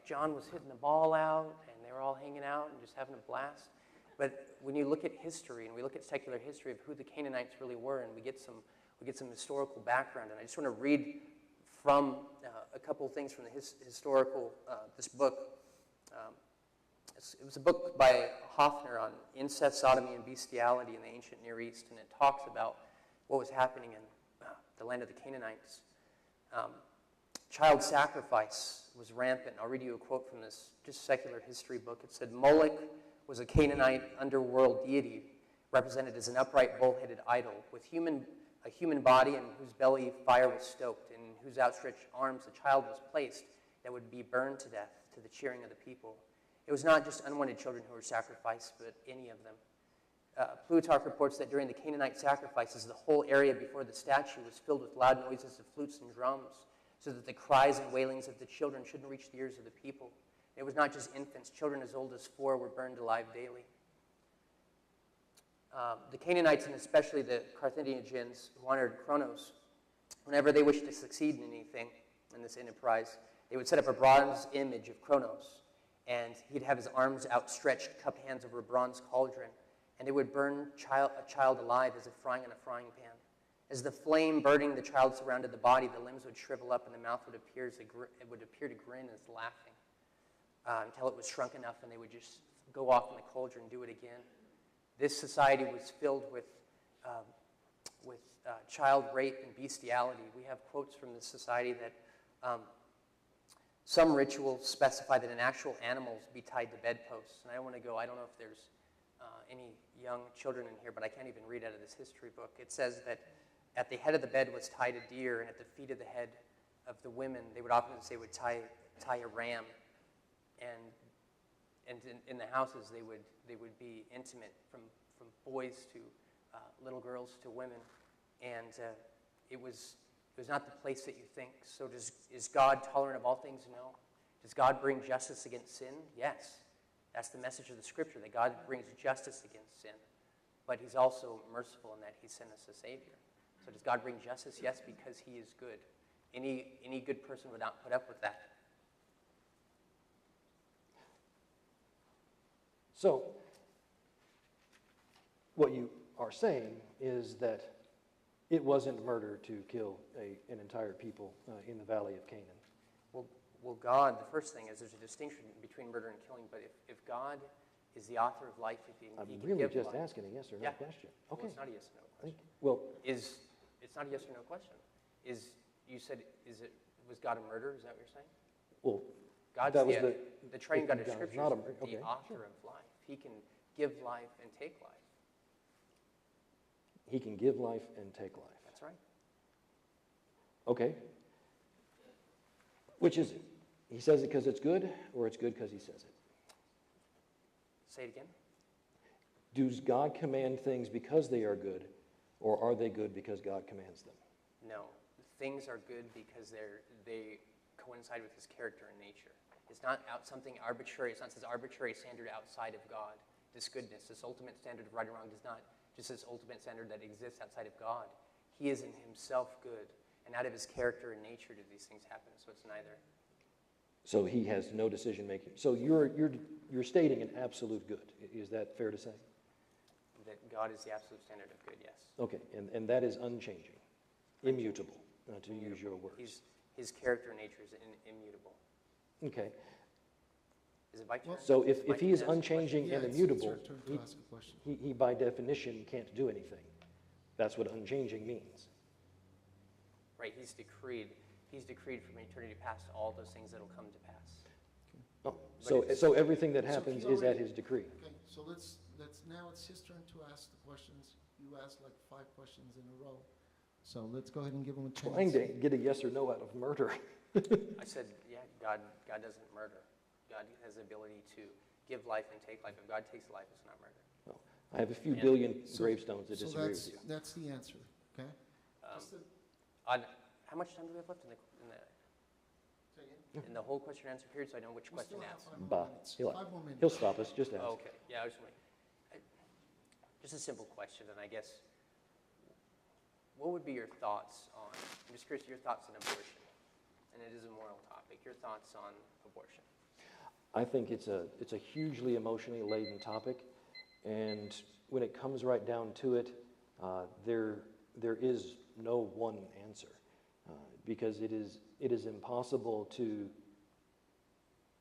John was hitting the ball out, and they were all hanging out and just having a blast. But when you look at history, and we look at secular history of who the Canaanites really were, and we get some historical background, and I just want to read from a couple of things from the historical, this book. it was a book by Hoffner on incest, sodomy, and bestiality in the ancient Near East, and it talks about what was happening in the land of the Canaanites. Child sacrifice was rampant. I'll read you a quote from this just secular history book. It said, Moloch was a Canaanite underworld deity represented as an upright bull-headed idol with a human body in whose belly fire was stoked, and in whose outstretched arms a child was placed that would be burned to death to the cheering of the people. It was not just unwanted children who were sacrificed, but any of them. Plutarch reports that during the Canaanite sacrifices, the whole area before the statue was filled with loud noises of flutes and drums, so that the cries and wailings of the children shouldn't reach the ears of the people. It was not just infants. Children as old as 4 were burned alive daily. The Canaanites, and especially the Carthaginians, who honored Kronos, whenever they wished to succeed in anything in this enterprise, they would set up a bronze image of Kronos, and he'd have his arms outstretched, cup hands over a bronze cauldron, and they would burn a child alive as if frying in a frying pan. As the flame burning the child surrounded the body, the limbs would shrivel up and the mouth would appear to grin as laughing until it was shrunk enough and they would just go off in the cauldron and do it again. This society was filled with child rape and bestiality. We have quotes from this society that some rituals specify that an actual animal be tied to bedposts. And I don't know if there's any young children in here, but I can't even read out of this history book. It says that at the head of the bed was tied a deer, and at the feet of the head of the women, they would often say would tie a ram, and in the houses they would be intimate from boys to little girls to women, and it was not the place that you think. So is God tolerant of all things? No. Does God bring justice against sin? Yes. That's the message of the Scripture, that God brings justice against sin, but He's also merciful in that He sent us a Savior. So does God bring justice? Yes, because He is good. Any good person would not put up with that. So, what you are saying is that it wasn't murder to kill an entire people in the Valley of Canaan. Well, God, the first thing is there's a distinction between murder and killing, but if God is the author of life, if He I'm can really give just life, asking a yes or no question. Okay. Well, it's not a yes or no question. Well, It's not a yes or no question. Was God a murderer? Is that what you're saying? well, God's that was the triune God of God is Scripture not is a- okay, the author of life. He can give life and take life. He can give life and take life. That's right. Okay. Which is it? He says it because it's good, or it's good because he says it? Say it again. Does God command things because they are good, or are they good because God commands them? No. Things are good because they coincide with His character and nature. It's not something arbitrary. It's not this arbitrary standard outside of God. This goodness, this ultimate standard of right and wrong, does not just this ultimate standard that exists outside of God. He is in Himself good, and out of His character and nature do these things happen. So it's neither. So he has no decision making. So you're stating an absolute good. Is that fair to say? That God is the absolute standard of good, yes. Okay, and that is unchanging, immutable, to use your words. His character and nature is immutable. Okay, Is it by chance? so if My he is turn to ask a unchanging Yeah, and it's immutable, your turn to ask a question. he by definition can't do anything. That's what unchanging means. Right, He's decreed from eternity past all those things that will come to pass. Oh, so everything that So happens he is at already- his decree. Okay, so now it's his turn to ask the questions. You asked like 5 questions in a row. So let's go ahead and give him a chance. Trying to get a yes or no out of murder. I said, yeah, God doesn't murder. God has the ability to give life and take life. If God takes life, it's not murder. No, I have a few Yeah. billion So- gravestones that so disagree with you. that's the answer, okay? How much time do we have left in the whole question and answer period, so I know which We question still to have ask? 5 more Bah, minutes. he'll 5 more minutes. He'll stop us, just ask. Oh, okay, yeah, just a simple question, and I guess, what would be your thoughts on, I'm just curious, your thoughts on abortion, and it is a moral topic, your thoughts on abortion? I think it's a hugely emotionally laden topic, and when it comes right down to it, there is no one answer, because it is impossible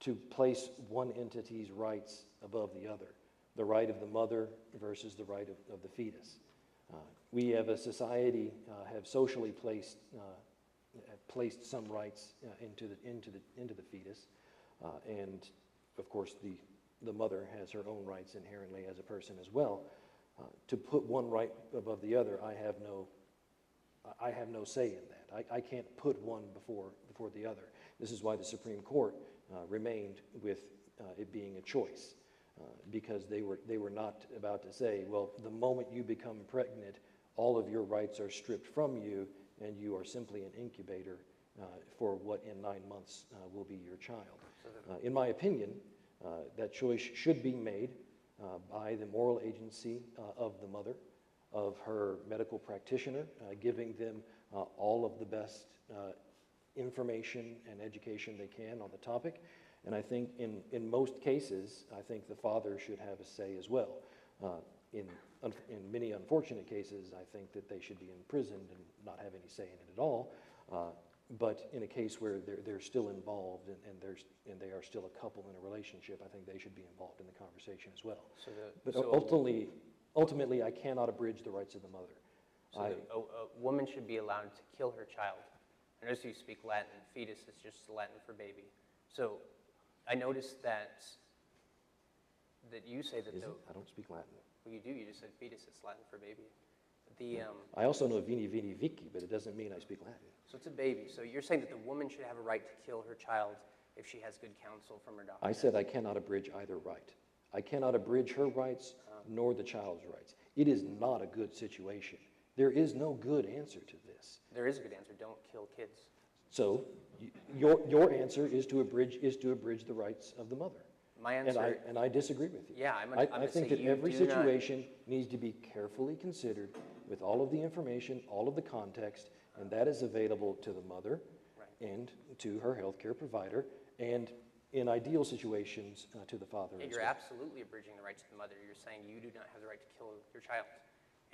to place one entity's rights above the other, the right of the mother versus the right of the fetus. We as a society have socially placed some rights into the fetus, and of course the mother has her own rights inherently as a person as well. To put one right above the other, I have no say in that. I can't put one before the other. This is why the Supreme Court remained with it being a choice, because they were not about to say, well, the moment you become pregnant, all of your rights are stripped from you, and you are simply an incubator for what in 9 months will be your child. In my opinion, that choice should be made by the moral agency of the mother, of her medical practitioner, giving them all of the best information and education they can on the topic. And I think in most cases, I think the father should have a say as well. In many unfortunate cases, I think that they should be imprisoned and not have any say in it at all. But in a case where they're still involved and they are still a couple in a relationship, I think they should be involved in the conversation as well. But ultimately, I cannot abridge the rights of the mother. So a woman should be allowed to kill her child. I notice you speak Latin. Fetus is just Latin for baby. So I noticed that you say that Is it? I don't speak Latin. Well, you do. You just said fetus. It's Latin for baby. I also know vini vini vici, but it doesn't mean I speak Latin. So it's a baby. So you're saying that the woman should have a right to kill her child if she has good counsel from her doctor? I said I cannot abridge either right. I cannot abridge her rights nor the child's rights. It is not a good situation. There is no good answer to this. There is a good answer. Don't kill kids. So your answer is to abridge the rights of the mother. My answer, and I disagree with you. Yeah, I think that every situation needs to be carefully considered with all of the information, all of the context, and that is available to the mother and to her healthcare provider, and in ideal situations to the father. Yeah, you're absolutely abridging the rights of the mother. You're saying you do not have the right to kill your child,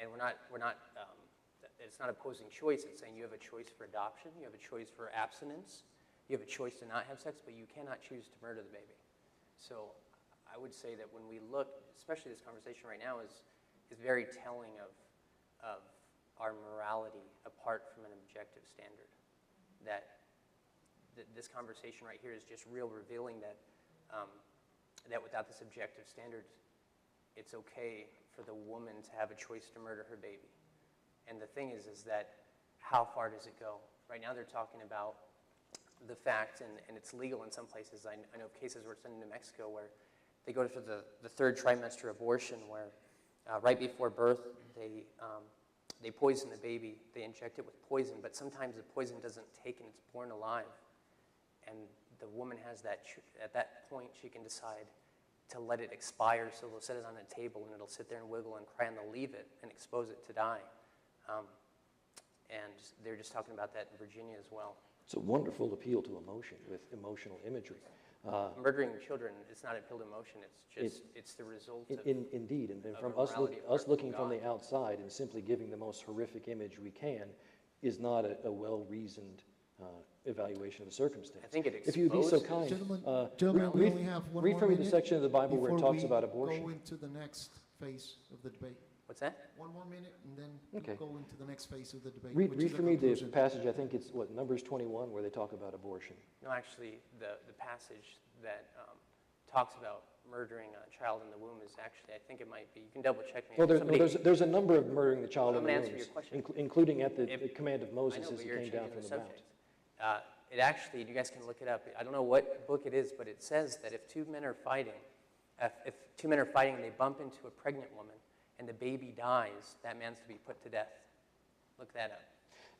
and we're not. It's not opposing choice. It's saying you have a choice for adoption, you have a choice for abstinence, you have a choice to not have sex, but you cannot choose to murder the baby. So I would say that when we look, especially this conversation right now is very telling of our morality apart from an objective standard. That this conversation right here is just real revealing that that without this objective standard, it's okay for the woman to have a choice to murder her baby. And the thing is that how far does it go? Right now they're talking about the fact, and it's legal in some places. I know of cases where it's in New Mexico where they go for the third trimester abortion, where right before birth they poison the baby. They inject it with poison, but sometimes the poison doesn't take and it's born alive. And the woman has that, at that point she can decide to let it expire, so they'll set it on a table and it'll sit there and wiggle and cry, and they'll leave it and expose it to die. And they're just talking about that in Virginia as well. It's a wonderful appeal to emotion with emotional imagery. Murdering children is not appeal to emotion. It's the result of indeed, and then of from a us morality looking apart from from the outside and simply giving the most horrific image we can is not a well-reasoned evaluation of the circumstance. I think it If you'd be so exposes- kind, Gentlemen, we only have one read more for me the minute section of the Bible where it before talks we about abortion. go into the next phase of the debate. What's that? One more minute, and then Okay. we'll go into the next phase of the debate. Read which is for me the conclusion. passage, I think it's, Numbers 21, where they talk about abortion. No, actually, the passage that talks about murdering a child in the womb is actually, I think it might be, you can double check me. Well, Somebody- there's a number of murdering the child I'm in the gonna answer womb, your question. including at the If- command of I Moses know, as but he you're came down changing from the the mount. subject. It actually, you guys can look it up. I don't know what book it is, but it says that if two men are fighting and they bump into a pregnant woman and the baby dies, that man's to be put to death. Look that up.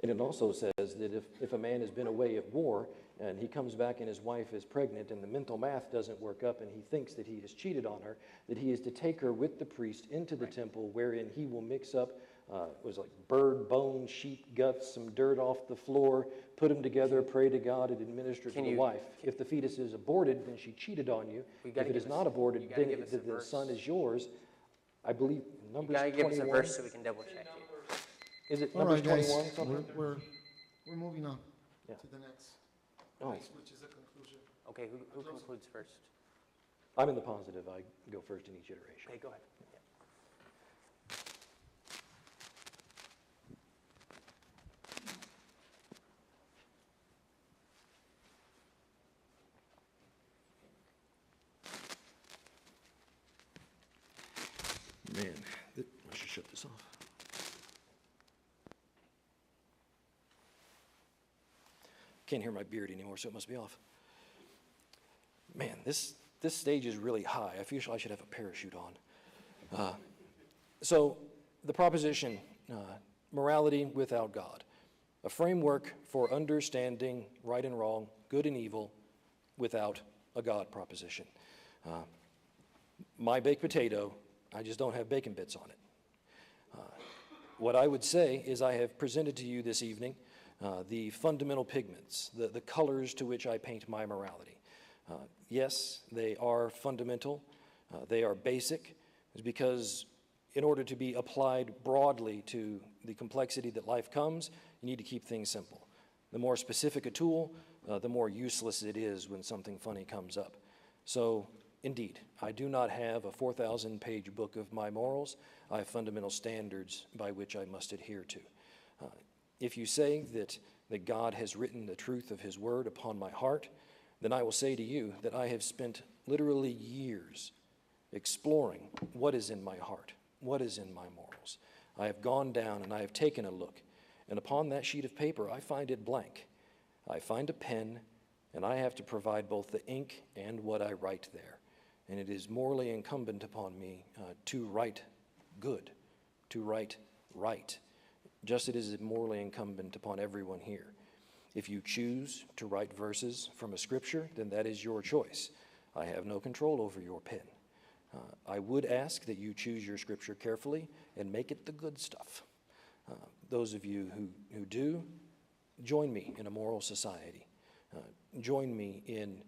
And it also says that if a man has been away at war and he comes back and his wife is pregnant and the mental math doesn't work up and he thinks that he has cheated on her, that he is to take her with the priest into the temple, wherein he will mix up, it was like bird bones, sheep guts, some dirt off the floor, put them together, pray to God, and administer it to the wife. If the fetus is aborted, then she cheated on you. If it is not aborted, then the son is yours. I believe Numbers 21. You gotta give us a verse so we can double check you. Is it All Numbers right, guys, 21 something? we're moving on Yeah. to the next. Oh. which is a conclusion. Okay, who concludes first? I'm in the positive. I go first in each iteration. Okay, go ahead. Man, I should shut this off. Can't hear my beard anymore, so it must be off. Man, this stage is really high. I feel I should have a parachute on. So the proposition, morality without God, a framework for understanding right and wrong, good and evil, without a God proposition. My baked potato, I just don't have bacon bits on it. What I would say is I have presented to you this evening the fundamental pigments, the colors to which I paint my morality. Yes, they are fundamental, they are basic, it's because in order to be applied broadly to the complexity that life comes, you need to keep things simple. The more specific a tool, the more useless it is when something funny comes up. So, indeed, I do not have a 4,000-page book of my morals. I have fundamental standards by which I must adhere to. If you say that God has written the truth of his word upon my heart, then I will say to you that I have spent literally years exploring what is in my heart, what is in my morals. I have gone down and I have taken a look, and upon that sheet of paper I find it blank. I find a pen, and I have to provide both the ink and what I write there. And it is morally incumbent upon me to write good, to write right, just as it is morally incumbent upon everyone here. If you choose to write verses from a scripture, then that is your choice. I have no control over your pen. I would ask that you choose your scripture carefully and make it the good stuff. Those of you who do, join me in a moral society. Join me in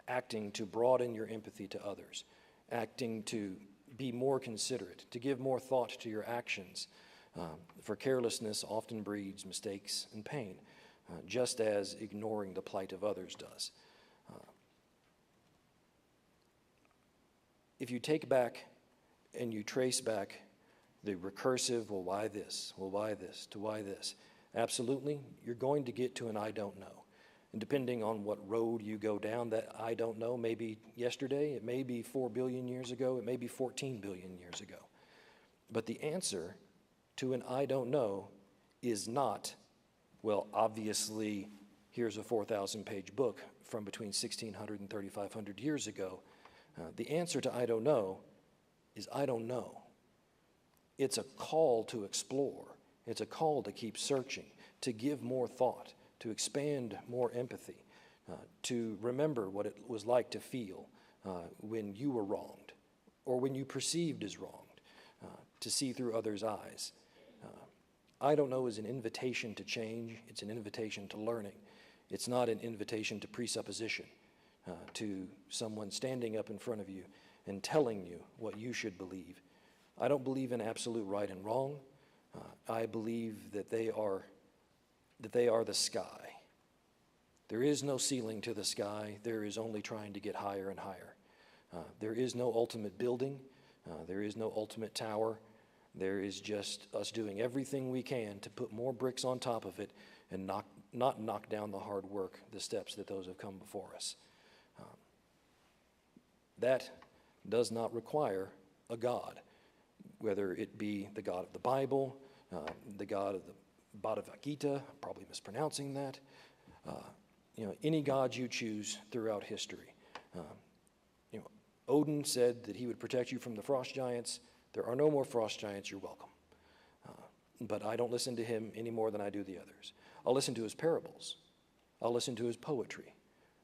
acting to broaden your empathy to others, acting to be more considerate, to give more thought to your actions. For carelessness often breeds mistakes and pain, just as ignoring the plight of others does. If you take back and you trace back the recursive, well, why this, to why this, absolutely, you're going to get to an I don't know. And depending on what road you go down, that I don't know, maybe yesterday, it may be 4 billion years ago, it may be 14 billion years ago. But the answer to an I don't know is not, well, obviously, here's a 4,000-page book from between 1,600 and 3,500 years ago. The answer to I don't know is I don't know. It's a call to explore. It's a call to keep searching, to give more thought, to expand more empathy, to remember what it was like to feel when you were wronged or when you perceived as wronged, to see through others' eyes. I don't know is an invitation to change. It's an invitation to learning. It's not an invitation to presupposition, to someone standing up in front of you and telling you what you should believe. I don't believe in absolute right and wrong. I believe that they are the sky. There is no ceiling to the sky. There is only trying to get higher and higher. There is no ultimate building. There is no ultimate tower. There is just us doing everything we can to put more bricks on top of it and not knock down the hard work, the steps that those have come before us. That does not require a God, whether it be the God of the Bible, the God of the Bhagavad Gita, I'm probably mispronouncing that, any God you choose throughout history. Odin said that he would protect you from the frost giants. There are no more frost giants, you're welcome. But I don't listen to him any more than I do the others. I'll listen to his parables. I'll listen to his poetry.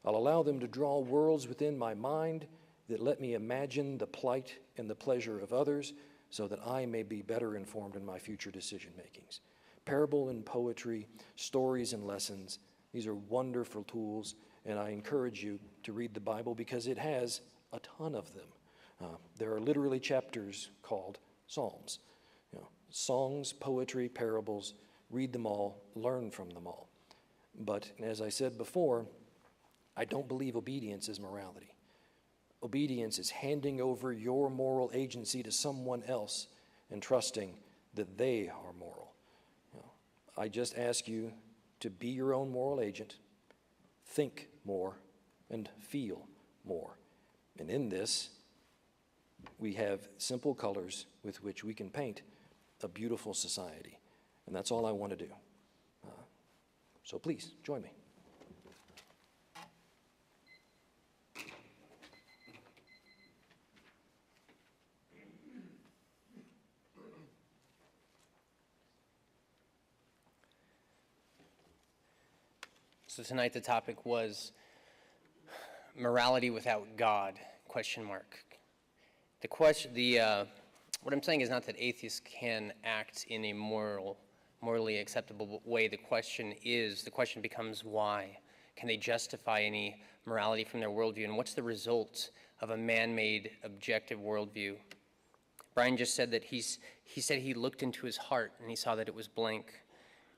I'll allow them to draw worlds within my mind that let me imagine the plight and the pleasure of others so that I may be better informed in my future decision makings. Parable and poetry, stories and lessons, these are wonderful tools, and I encourage you to read the Bible because it has a ton of them. There are literally chapters called Psalms. Songs, poetry, parables, read them all, learn from them all. But as I said before, I don't believe obedience is morality. Obedience is handing over your moral agency to someone else and trusting that they are moral. I just ask you to be your own moral agent, think more, and feel more. And in this, we have simple colors with which we can paint a beautiful society. And that's all I want to do. So please, join me. So tonight the topic was morality without God, question mark. What I'm saying is not that atheists can act in a morally acceptable way. The question becomes why? Can they justify any morality from their worldview? And what's the result of a man-made objective worldview? Brian just said that he said he looked into his heart and he saw that it was blank.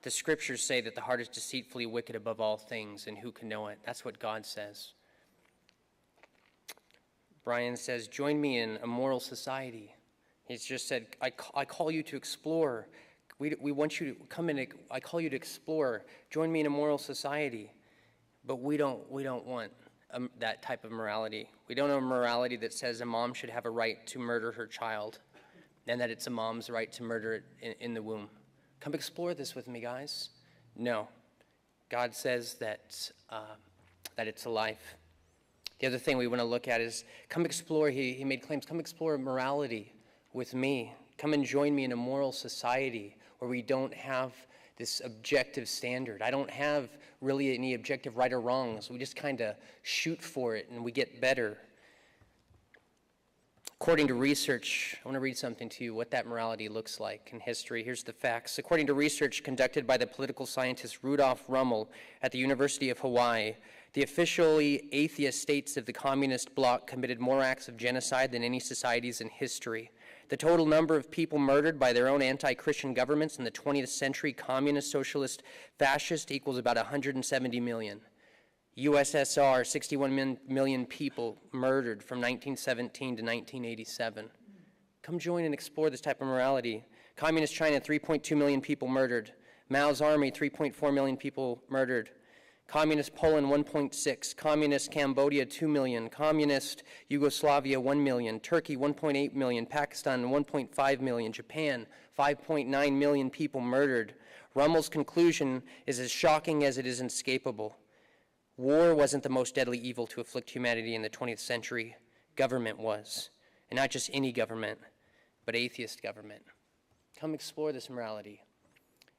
The scriptures say that the heart is deceitfully wicked above all things, and who can know it? That's what God says. Brian says, join me in a moral society. He's just said, I call you to explore. We want you to come in. I call you to explore. Join me in a moral society. But we don't want that type of morality. We don't have a morality that says a mom should have a right to murder her child and that it's a mom's right to murder it in the womb. Come explore this with me, guys. No. God says that it's a life. The other thing we want to look at is come explore. He made claims. Come explore morality with me. Come and join me in a moral society where we don't have this objective standard. I don't have really any objective right or wrong, so we just kind of shoot for it and we get better. According to research, I want to read something to you, what that morality looks like in history. Here's the facts. According to research conducted by the political scientist Rudolf Rummel at the University of Hawaii, the officially atheist states of the communist bloc committed more acts of genocide than any societies in history. The total number of people murdered by their own anti-Christian governments in the 20th century, communist, socialist, fascist, equals about 170 million. USSR, 61 million people murdered from 1917 to 1987. Come join and explore this type of morality. Communist China, 3.2 million people murdered. Mao's army, 3.4 million people murdered. Communist Poland, 1.6. Communist Cambodia, 2 million. Communist Yugoslavia, 1 million. Turkey, 1.8 million. Pakistan, 1.5 million. Japan, 5.9 million people murdered. Rummel's conclusion is as shocking as it is inescapable. War wasn't the most deadly evil to afflict humanity in the 20th century. Government was. And not just any government, but atheist government. Come explore this morality.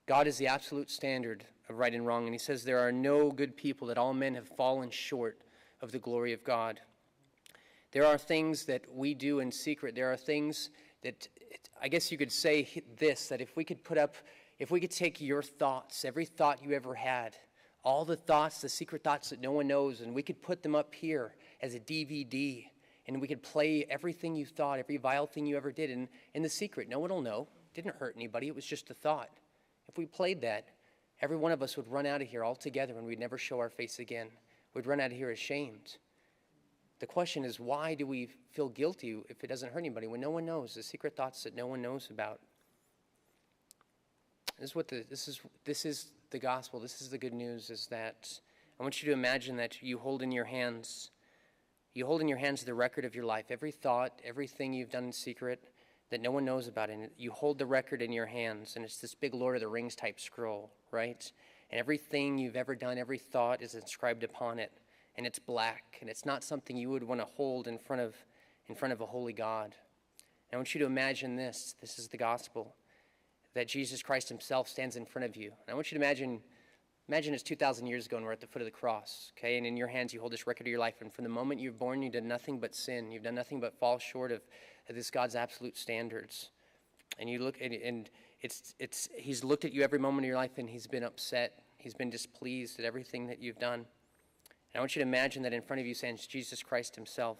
God is the absolute standard of right and wrong, and he says there are no good people, that all men have fallen short of the glory of God. There are things that we do in secret. There are things that, I guess you could say this, that if we could take your thoughts, every thought you ever had, all the thoughts, the secret thoughts that no one knows, and we could put them up here as a DVD, and we could play everything you thought, every vile thing you ever did in the secret. No one will know. It didn't hurt anybody. It was just a thought. If we played that, every one of us would run out of here all together and we'd never show our face again. We'd run out of here ashamed. The question is, why do we feel guilty if it doesn't hurt anybody when no one knows, the secret thoughts that no one knows about? This is the gospel. This is the good news, is that I want you to imagine that you hold in your hands the record of your life, every thought, everything you've done in secret that no one knows about. And you hold the record in your hands, and it's this big Lord of the Rings type scroll, right? And everything you've ever done, every thought is inscribed upon it, and it's black, and it's not something you would want to hold in front of a holy God. And I want you to imagine this. This is the gospel, that Jesus Christ himself stands in front of you. And I want you to imagine it's 2,000 years ago and we're at the foot of the cross, okay? And in your hands you hold this record of your life, and from the moment you're born, you've done nothing but sin. You've done nothing but fall short of this God's absolute standards. And you look, and he's looked at you every moment of your life, and he's been upset. He's been displeased at everything that you've done. And I want you to imagine that in front of you stands Jesus Christ himself.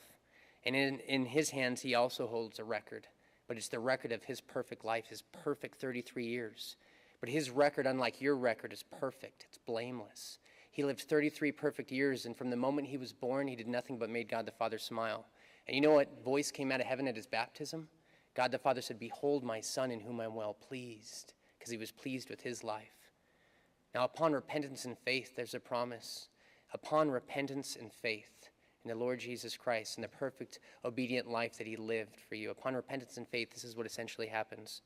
And in his hands he also holds a record. But it's the record of his perfect life, his perfect 33 years. But his record, unlike your record, is perfect. It's blameless. He lived 33 perfect years, and from the moment he was born, he did nothing but made God the Father smile. And you know what voice came out of heaven at his baptism? God the Father said, "Behold my Son in whom I'm well pleased," because he was pleased with his life. Now, upon repentance and faith, there's a promise. Upon repentance and faith in the Lord Jesus Christ and the perfect obedient life that he lived for you, upon repentance and faith, this is what essentially happens,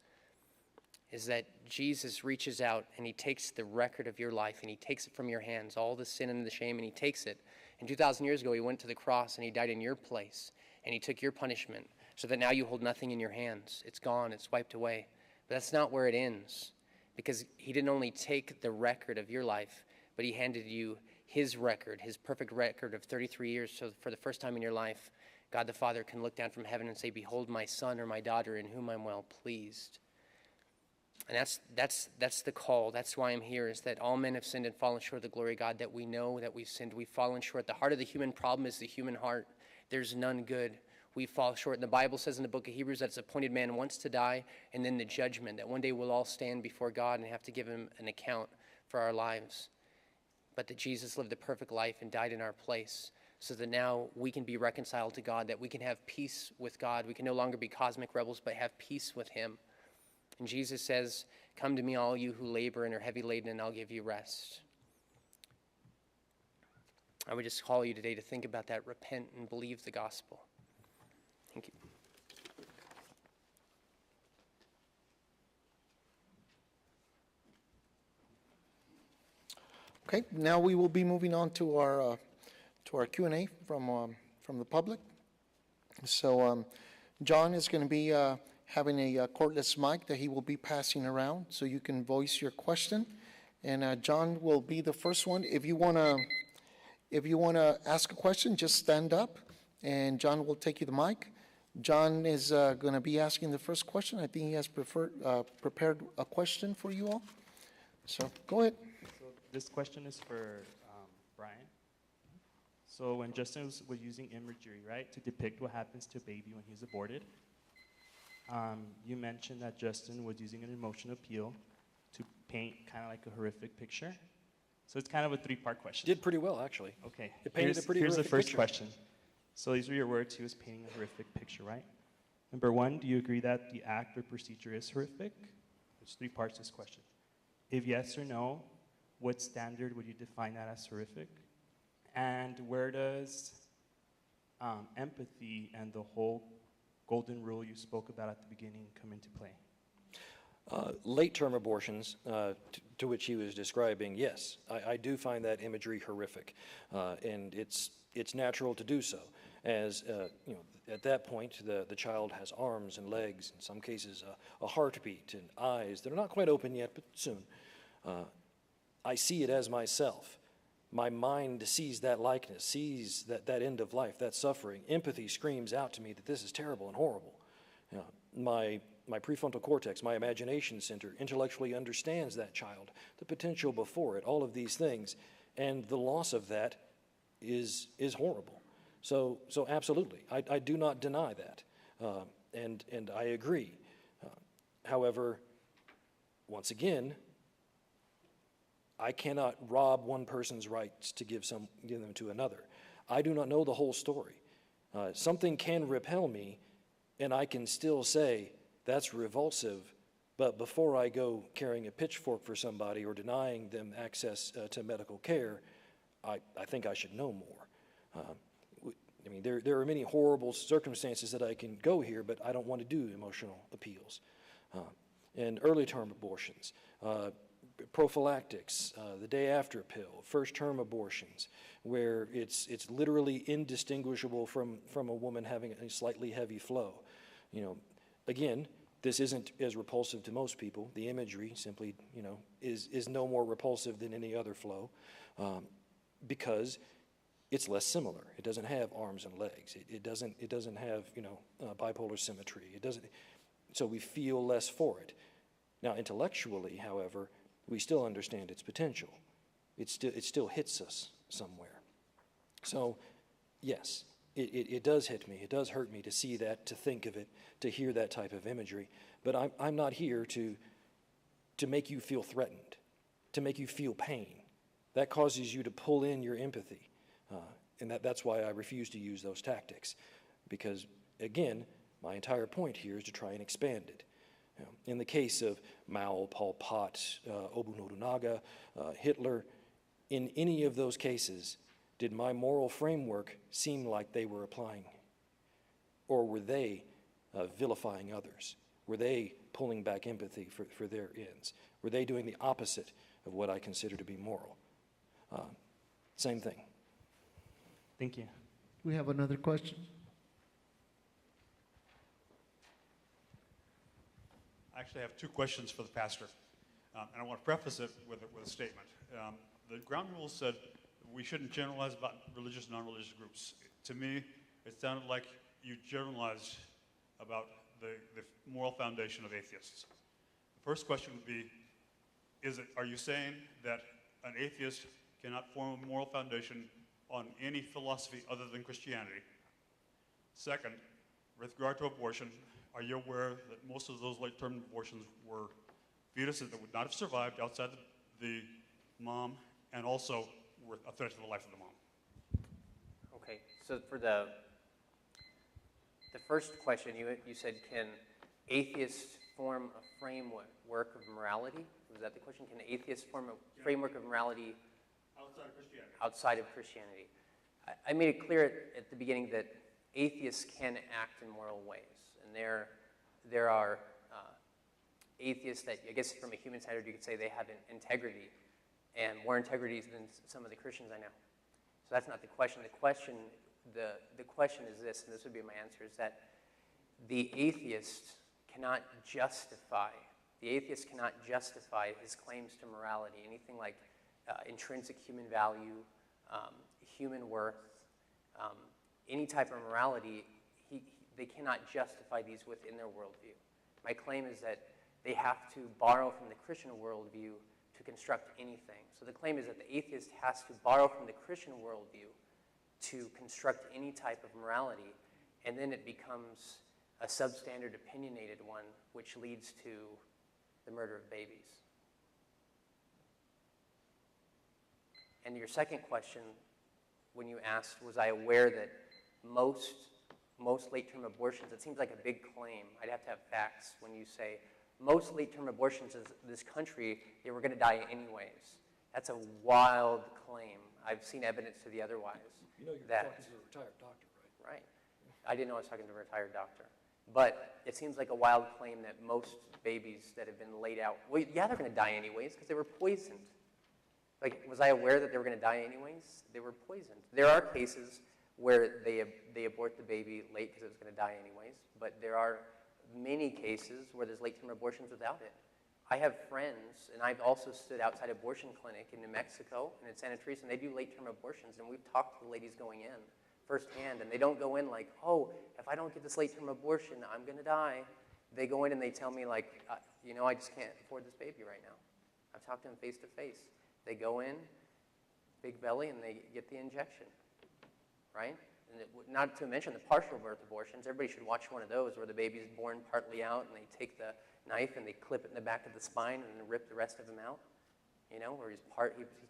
is that Jesus reaches out and he takes the record of your life and he takes it from your hands, all the sin and the shame, and he takes it. And 2,000 years ago, he went to the cross and he died in your place and he took your punishment so that now you hold nothing in your hands. It's gone, it's wiped away. But that's not where it ends, because he didn't only take the record of your life, but he handed you his record, his perfect record of 33 years. So for the first time in your life, God the Father can look down from heaven and say, "Behold my son or my daughter in whom I'm well pleased." And that's the call. That's why I'm here, is that all men have sinned and fallen short of the glory of God, that we know that we've sinned. We've fallen short. The heart of the human problem is the human heart. There's none good. We fall short. And the Bible says in the book of Hebrews that it's appointed man once to die and then the judgment, that one day we'll all stand before God and have to give him an account for our lives. But that Jesus lived a perfect life and died in our place so that now we can be reconciled to God, that we can have peace with God. We can no longer be cosmic rebels, but have peace with him. And Jesus says, "Come to me, all you who labor and are heavy laden, and I'll give you rest." I would just call you today to think about that, repent and believe the gospel. Thank you. Okay, now we will be moving on to our Q&A from the public. So John is going to be having a cordless mic that he will be passing around, so you can voice your question. And John will be the first one. If you want to ask a question, just stand up, and John will take you the mic. John is going to be asking the first question. I think he has prepared a question for you all. So go ahead. So this question is for Brian. So when Justin was using imagery, right, to depict what happens to a baby when he's aborted, you mentioned that Justin was using an emotional appeal to paint kind of like a horrific picture. So it's kind of a three-part question. Did pretty well, actually. Okay. It painted a pretty Here's the horrific first picture. question. So these were your words. He was painting a horrific picture, right? Number one, do you agree that the act or procedure is horrific? There's three parts to this question. If yes or no, what standard would you define that as horrific? And where does empathy and the whole golden rule you spoke about at the beginning come into play? Late-term abortions, to which he was describing, yes, I do find that imagery horrific, and it's natural to do so, as at that point the child has arms and legs, in some cases a heartbeat and eyes that are not quite open yet, but soon. I see it as myself. My mind sees that likeness, sees that end of life, that suffering. Empathy screams out to me that this is terrible and horrible. My prefrontal cortex, my imagination center, intellectually understands that child, the potential before it, all of these things, and the loss of that is horrible. So absolutely, I do not deny that, and I agree. However, once again, I cannot rob one person's rights to give them to another. I do not know the whole story. Something can repel me, and I can still say, that's revulsive, but before I go carrying a pitchfork for somebody or denying them access to medical care, I think I should know more. I mean, there are many horrible circumstances that I can go here, but I don't want to do emotional appeals. And early-term abortions, prophylactics, the day after pill, first-term abortions, where it's literally indistinguishable from a woman having a slightly heavy flow. Again, this isn't as repulsive to most people. The imagery simply, is no more repulsive than any other flow, because it's less similar. It doesn't have arms and legs. It doesn't have bipolar symmetry. It doesn't. So we feel less for it. Now, intellectually, however, we still understand its potential. It still hits us somewhere. So, yes, it does hit me. It does hurt me to see that, to think of it, to hear that type of imagery. But I'm not here to make you feel threatened, to make you feel pain. that causes you to pull in your empathy. And that's why I refuse to use those tactics. Because, again, my entire point here is to try and expand it. In the case of Mao, Pol Pot, Obu Nobunaga, Hitler, in any of those cases, did my moral framework seem like they were applying? Or were they vilifying others? Were they pulling back empathy for their ends? Were they doing the opposite of what I consider to be moral? Same thing. Thank you. We have another question. I actually have two questions for the pastor, and I want to preface it with a statement. The ground rules said we shouldn't generalize about religious and non-religious groups. To me, it sounded like you generalized about the moral foundation of atheists. The first question would be, are you saying that an atheist cannot form a moral foundation on any philosophy other than Christianity? Second, with regard to abortion, are you aware that most of those late-term abortions were fetuses that would not have survived outside the mom and also were a threat to the life of the mom? Okay, so for the first question, you said, can atheists form a framework of morality? Was that the question? Can atheists form a framework of morality outside of Christianity? I made it clear at the beginning that atheists can act in moral ways. And there are atheists that, I guess from a human standard, you could say they have an integrity, and more integrity than some of the Christians I know. So that's not the question. The question is this, and this would be my answer, is that the atheist cannot justify his claims to morality, anything like intrinsic human value, human worth, any type of morality. They cannot justify these within their worldview. My claim is that they have to borrow from the Christian worldview to construct anything. So the claim is that the atheist has to borrow from the Christian worldview to construct any type of morality, and then it becomes a substandard, opinionated one, which leads to the murder of babies. And your second question, when you asked, was I aware that most late-term abortions, it seems like a big claim. I'd have to have facts when you say most late-term abortions in this country, they were going to die anyways. That's a wild claim. I've seen evidence to the otherwise. You know you're talking to a retired doctor, right? Right. I didn't know I was talking to a retired doctor. But it seems like a wild claim that most babies that have been laid out, well, yeah, they're going to die anyways because they were poisoned. Like, was I aware that they were going to die anyways? They were poisoned. There are cases where they abort the baby late because it was going to die anyways, but there are many cases where there's late-term abortions without it. I have friends, and I've also stood outside abortion clinic in New Mexico and in Santa Teresa, and they do late-term abortions, and we've talked to the ladies going in firsthand, and they don't go in like, oh, if I don't get this late-term abortion, I'm going to die. They go in and they tell me like, I just can't afford this baby right now. I've talked to them face-to-face. They go in, big belly, and they get the injection, right? And not to mention the partial birth abortions. Everybody should watch one of those where the baby's born partly out, and they take the knife and they clip it in the back of the spine and then rip the rest of him out. Where he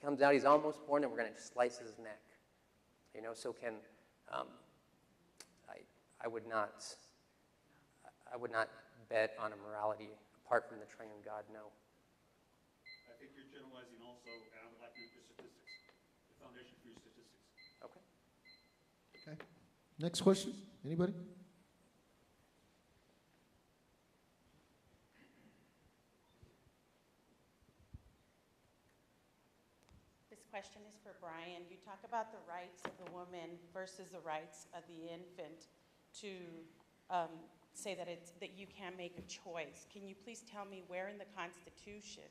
comes out, he's almost born, and we're going to slice his neck. So I would not bet on a morality apart from the triune God. No. I think you're generalizing also, and I would like to look at statistics, the foundation for your statistics. Okay. Okay. Next question. Anybody? This question is for Brian. You talk about the rights of the woman versus the rights of the infant to say that you can't make a choice. Can you please tell me where in the Constitution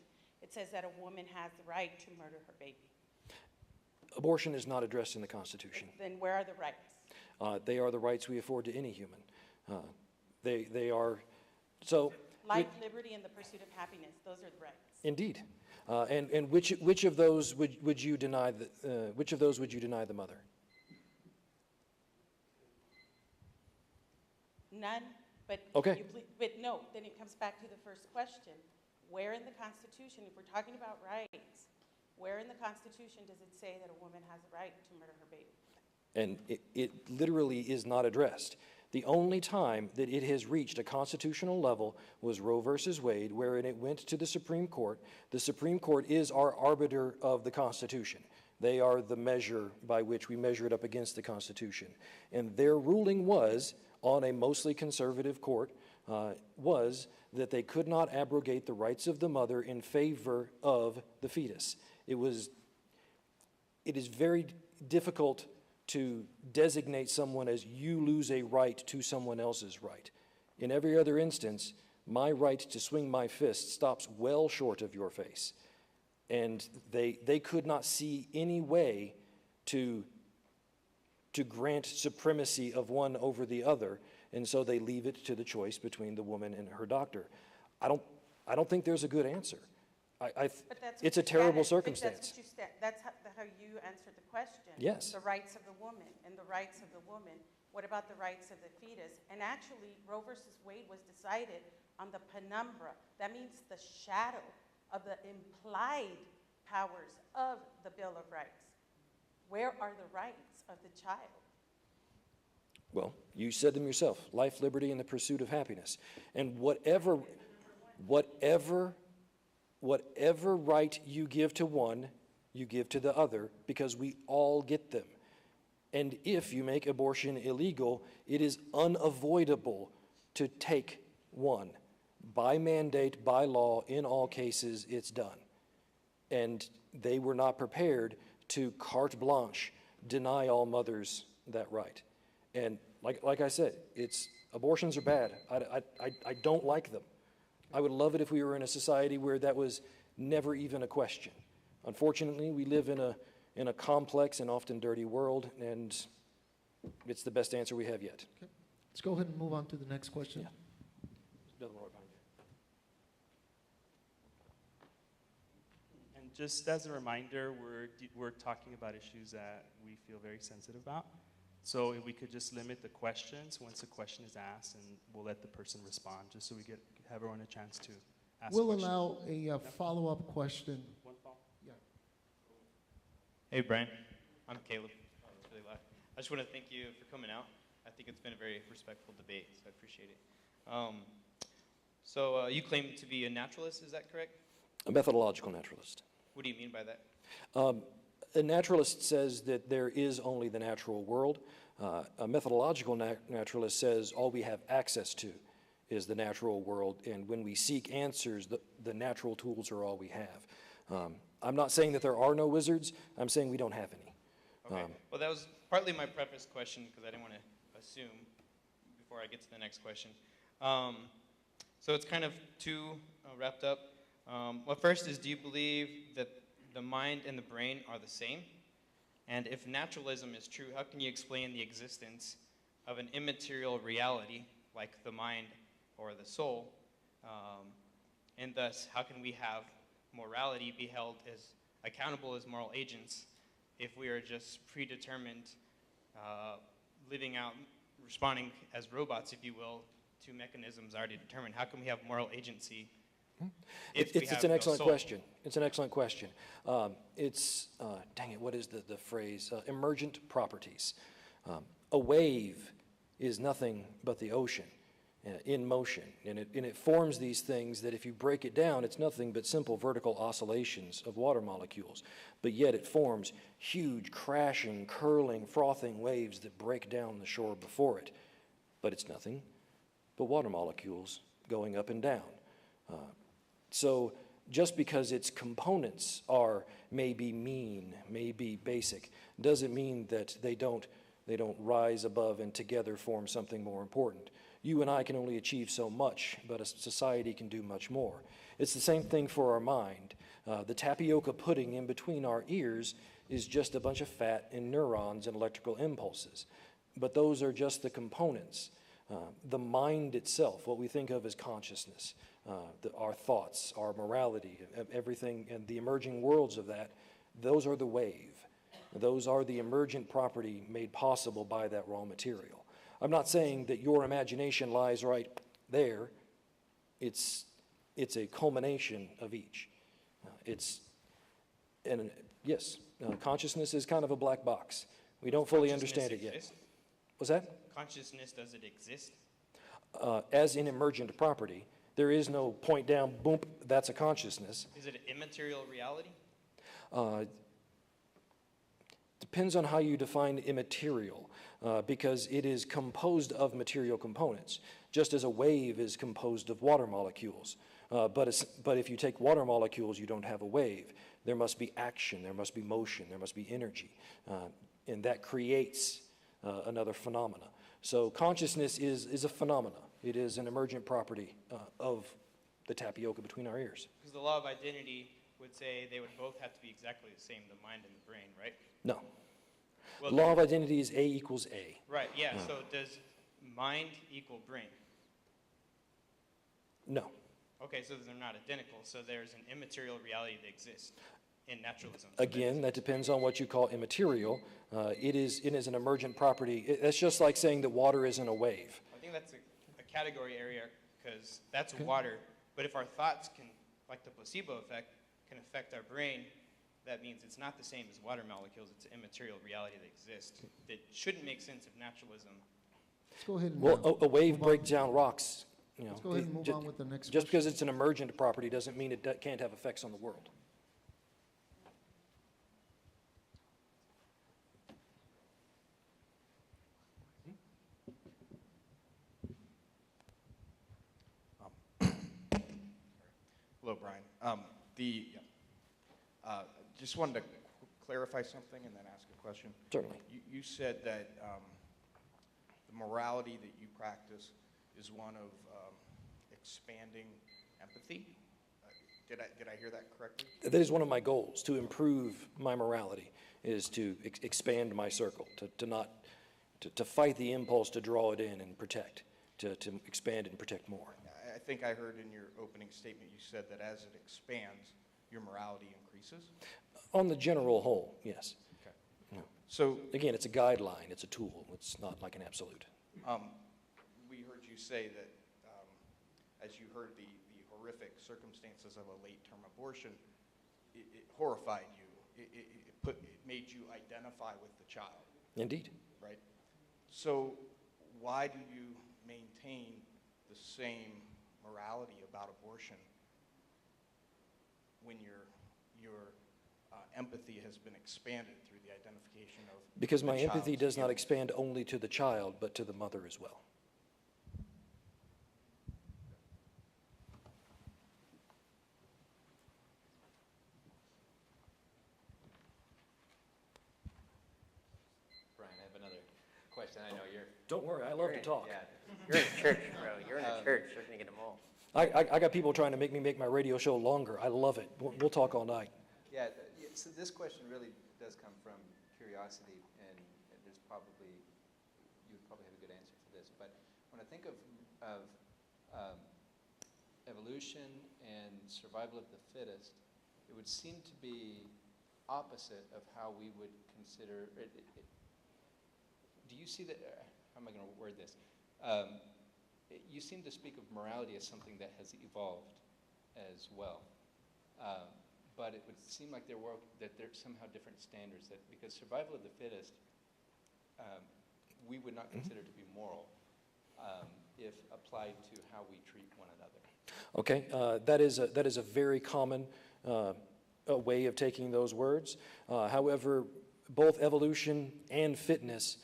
it says that a woman has the right to murder her baby? Abortion is not addressed in the Constitution. Then where are the rights? They are the rights we afford to any human. They are, so. Life, liberty, and the pursuit of happiness, those are the rights. Indeed. And which of those would you deny which of those would you deny the mother? None, but Okay. but no, then it comes back to the first question. Where in the Constitution, if we're talking about rights, Where in the Constitution does it say that a woman has a right to murder her baby? And it literally is not addressed. The only time that it has reached a constitutional level was Roe versus Wade, wherein it went to the Supreme Court. The Supreme Court is our arbiter of the Constitution. They are the measure by which we measure it up against the Constitution. And their ruling was, on a mostly conservative court, was that they could not abrogate the rights of the mother in favor of the fetus. It is very difficult to designate someone as you lose a right to someone else's right. In every other instance, my right to swing my fist stops well short of your face. And they could not see any way to grant supremacy of one over the other, and so they leave it to the choice between the woman and her doctor. I don't think there's a good answer. It's a terrible circumstance. That's how you answered the question. Yes. The rights of the woman and the rights of the woman. What about the rights of the fetus? And actually, Roe versus Wade was decided on the penumbra. That means the shadow of the implied powers of the Bill of Rights. Where are the rights of the child? Well, you said them yourself: life, liberty, and the pursuit of happiness. And whatever right you give to one, you give to the other, because we all get them. And if you make abortion illegal, it is unavoidable to take one. By mandate, by law, in all cases, it's done. And they were not prepared to carte blanche deny all mothers that right. And like I said, abortions are bad. I don't like them. I would love it if we were in a society where that was never even a question. Unfortunately, we live in a complex and often dirty world, and it's the best answer we have yet. Okay. Let's go ahead and move on to the next question. Yeah. Another one right behind you. And just as a reminder, we're talking about issues that we feel very sensitive about. So if we could just limit the questions once a question is asked, and we'll let the person respond, just so we have everyone a chance to ask We'll questions. allow a follow-up question. One follow-up. Yeah. Hey, Brian. I'm Caleb. Oh, it's really loud. I just want to thank you for coming out. I think it's been a very respectful debate, so I appreciate it. So you claim to be a naturalist, is that correct? A methodological naturalist. What do you mean by that? A naturalist says that there is only the natural world. A methodological naturalist says all we have access to is the natural world, and when we seek answers, the natural tools are all we have. I'm not saying that there are no wizards. I'm saying we don't have any. Okay. Well, that was partly my preface question, because I didn't want to assume before I get to the next question. So it's kind of two wrapped up. Well, first is, do you believe that the mind and the brain are the same? And if naturalism is true, how can you explain the existence of an immaterial reality like the mind or the soul? And thus, how can we have morality be held as accountable as moral agents if we are just predetermined, living out, responding as robots, if you will, to mechanisms already determined? How can we have moral agency? It's an excellent question. It's an excellent question. Dang it, what is the phrase? Emergent properties. A wave is nothing but the ocean in motion, and it forms these things that if you break it down, it's nothing but simple vertical oscillations of water molecules, but yet it forms huge crashing, curling, frothing waves that break down the shore before it. But it's nothing but water molecules going up and down. So just because its components are maybe mean, maybe basic, doesn't mean that they don't rise above and together form something more important. You and I can only achieve so much, but a society can do much more. It's the same thing for our mind. The tapioca pudding in between our ears is just a bunch of fat and neurons and electrical impulses. But those are just the components. The mind itself, what we think of as consciousness, our thoughts, our morality, everything, and the emerging worlds of that, those are the wave. Those are the emergent property made possible by that raw material. I'm not saying that your imagination lies right there. It's a culmination of each. And yes, consciousness is kind of a black box. We don't fully understand it yet. Exist? What's that? Consciousness, does it exist? As in emergent property, there is no point down, boom, that's a consciousness. Is it an immaterial reality? Depends on how you define immaterial, because it is composed of material components, just as a wave is composed of water molecules. But if you take water molecules, you don't have a wave. There must be action, there must be motion, there must be energy, and that creates another phenomena. So consciousness is a phenomena. It is an emergent property of the tapioca between our ears. Because the law of identity would say they would both have to be exactly the same, the mind and the brain, right? No. Well, Law of identity is A equals A. Right, yeah, so does mind equal brain? No. Okay, so they're not identical, so there's an immaterial reality that exists in naturalism. Again, that depends on what you call immaterial. It is an emergent property. That's just like saying that water isn't a wave. I think that's a category area, because that's water, but if our thoughts can, like the placebo effect, can affect our brain, that means it's not the same as water molecules. It's an immaterial reality that exists that shouldn't make sense of naturalism. Let's go ahead and. Well, a wave breaks down rocks. You know, Let's go ahead and move on with the next just question. because it's an emergent property doesn't mean it can't have effects on the world. Hello, Brian. Just wanted to clarify something and then ask a question. Certainly. You said that the morality that you practice is one of expanding empathy. Did I hear that correctly? That is one of my goals, to improve my morality, is to expand my circle, to fight the impulse to draw it in and protect, to expand and protect more. I think I heard in your opening statement you said that as it expands, your morality increases? On the general whole, yes. Okay. No. So, Again, it's a guideline, it's a tool, it's not like an absolute. we heard you say that as you heard the horrific circumstances of a late-term abortion, it horrified you. It made you identify with the child. Indeed. Right? So why do you maintain the same morality about abortion when your empathy has been expanded through the identification of Because my the empathy child's does not feelings? expand only to the child, but to the mother as well. Brian, I have another question. I know you're... Don't worry, I love to talk. Yeah. You're in a church, bro. You're in a church. You're going to get them all. I got people trying to make me make my radio show longer. I love it. We'll talk all night. Yeah, so this question really does come from curiosity, and there's probably, you would probably have a good answer for this. But when I think of evolution and survival of the fittest, it would seem to be opposite of how we would consider it. Do you see that? How am I going to word this? You seem to speak of morality as something that has evolved as well. But it would seem like there's somehow different standards, that because survival of the fittest, we would not consider to be moral if applied to how we treat one another. Okay, that is a very common way of taking those words. However, both evolution and fitness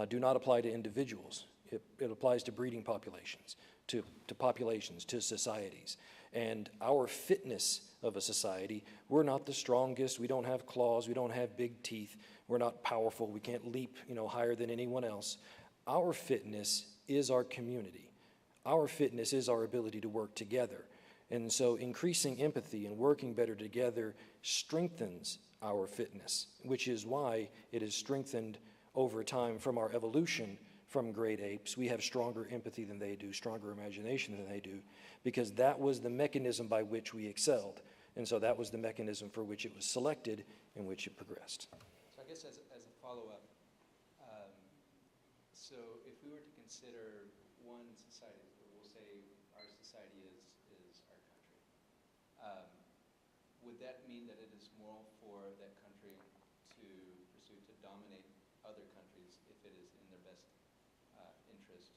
do not apply to individuals. It applies to breeding populations, to populations, to societies. And our fitness of a society, we're not the strongest, we don't have claws, we don't have big teeth, we're not powerful, we can't leap, higher than anyone else. Our fitness is our community. Our fitness is our ability to work together. And so increasing empathy and working better together strengthens our fitness, which is why it is strengthened over time from our evolution from great apes. We have stronger empathy than they do, stronger imagination than they do, because that was the mechanism by which we excelled. And so that was the mechanism for which it was selected and which it progressed. So I guess as a follow-up, so if we were to consider one society, we'll say our society is our country, would that mean that it is moral for of that country to pursue to dominate other countries if it is in their best interest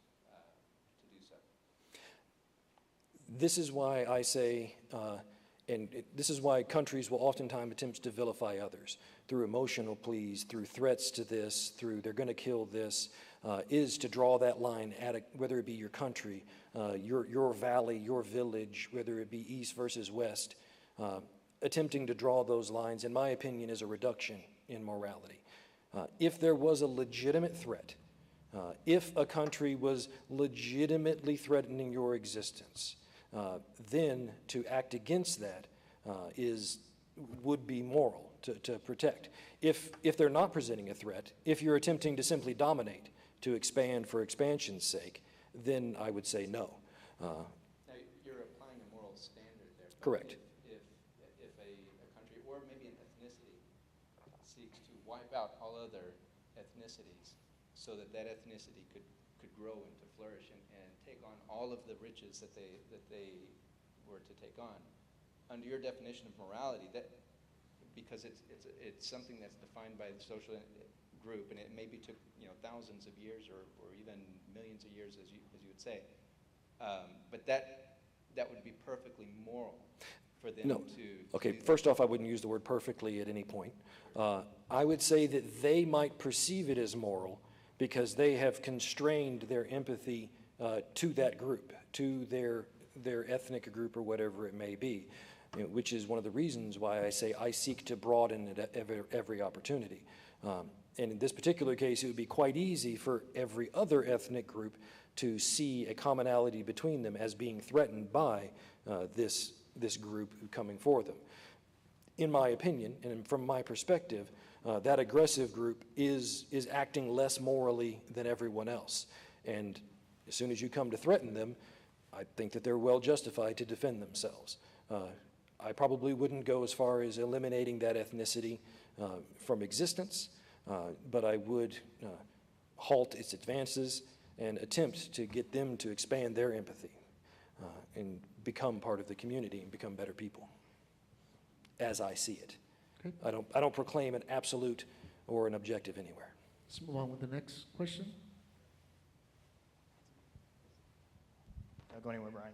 to do so. This is why I say, this is why countries will oftentimes attempt to vilify others through emotional pleas, through threats to this, through they're going to kill this, is to draw that line at whether it be your country, your valley, your village, whether it be east versus west. Attempting to draw those lines, in my opinion, is a reduction in morality. If there was a legitimate threat, if a country was legitimately threatening your existence, then to act against that would be moral to protect. If they're not presenting a threat, if you're attempting to simply dominate, to expand for expansion's sake, then I would say no. Now, you're applying a moral standard there. Correct. If a country, or maybe an ethnicity, seeks to wipe out all other ethnicities so that that ethnicity could grow and to flourish and take on all of the riches that they were to take on, under your definition of morality, that because it's something that's defined by the social group, and it maybe took thousands of years or even millions of years, as you would say, but that would be perfectly moral for them to. Okay, first off, I wouldn't use the word perfectly at any point. I would say that they might perceive it as moral because they have constrained their empathy to that group, to their ethnic group or whatever it may be, which is one of the reasons why I say I seek to broaden it at every opportunity. And in this particular case, it would be quite easy for every other ethnic group to see a commonality between them as being threatened by this group coming for them. In my opinion, and from my perspective, that aggressive group is acting less morally than everyone else. And as soon as you come to threaten them, I think that they're well justified to defend themselves. I probably wouldn't go as far as eliminating that ethnicity from existence, but I would halt its advances and attempt to get them to expand their empathy and become part of the community and become better people, as I see it. Okay. I don't proclaim an absolute or an objective anywhere. Let's move on with the next question. Go anywhere, Brian.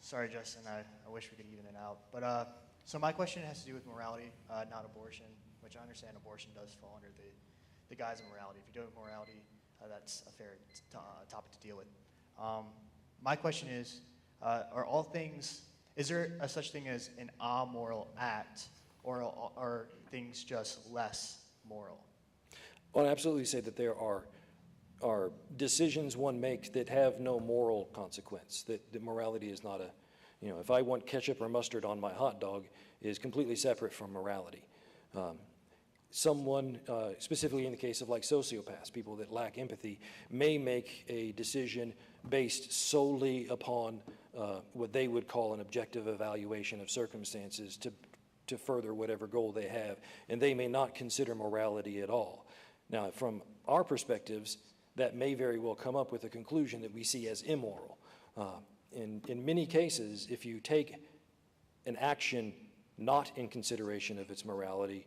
Sorry, Justin, I wish we could even it out. But so my question has to do with morality, not abortion, which I understand abortion does fall under the guise of morality. If you're doing morality, that's a fair topic to deal with. My question is there a such thing as an amoral act, or are things just less moral? Well, I absolutely say that there are decisions one makes that have no moral consequence, that morality is not if I want ketchup or mustard on my hot dog is completely separate from morality. Someone, specifically in the case of like sociopaths, people that lack empathy, may make a decision based solely upon what they would call an objective evaluation of circumstances to further whatever goal they have, and they may not consider morality at all. Now, from our perspectives, that may very well come up with a conclusion that we see as immoral. In many cases, if you take an action not in consideration of its morality,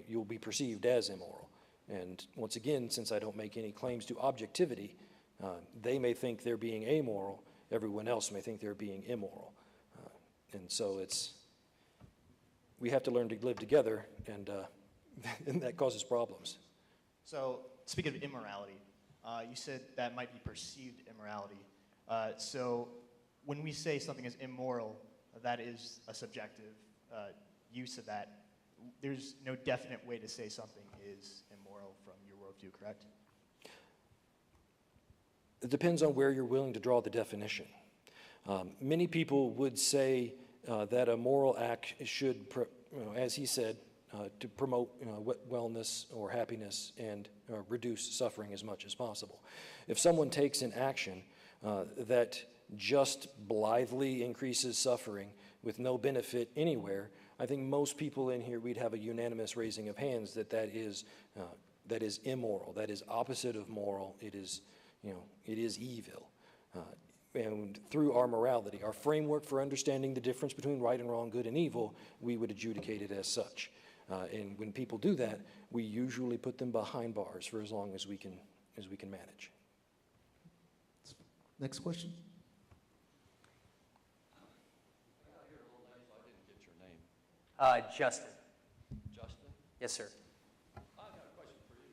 you'll be perceived as immoral. And once again, since I don't make any claims to objectivity, they may think they're being amoral, everyone else may think they're being immoral. And so we have to learn to live together, and that causes problems. So speaking of immorality, you said that might be perceived immorality. So when we say something is immoral, that is a subjective use of that. There's no definite way to say something is immoral from your worldview, correct? It depends on where you're willing to draw the definition. Many people would say that a moral act should, as he said, to promote wellness or happiness and reduce suffering as much as possible. If someone takes an action that just blithely increases suffering with no benefit anywhere, I think most people in here, we'd have a unanimous raising of hands that is immoral, that is opposite of moral, it is evil. and through our morality, our framework for understanding the difference between right and wrong, good and evil, we would adjudicate it as such. And when people do that, we usually put them behind bars for as long as we can manage. Next question. Justin. Justin? Yes, sir. I've got a question for you.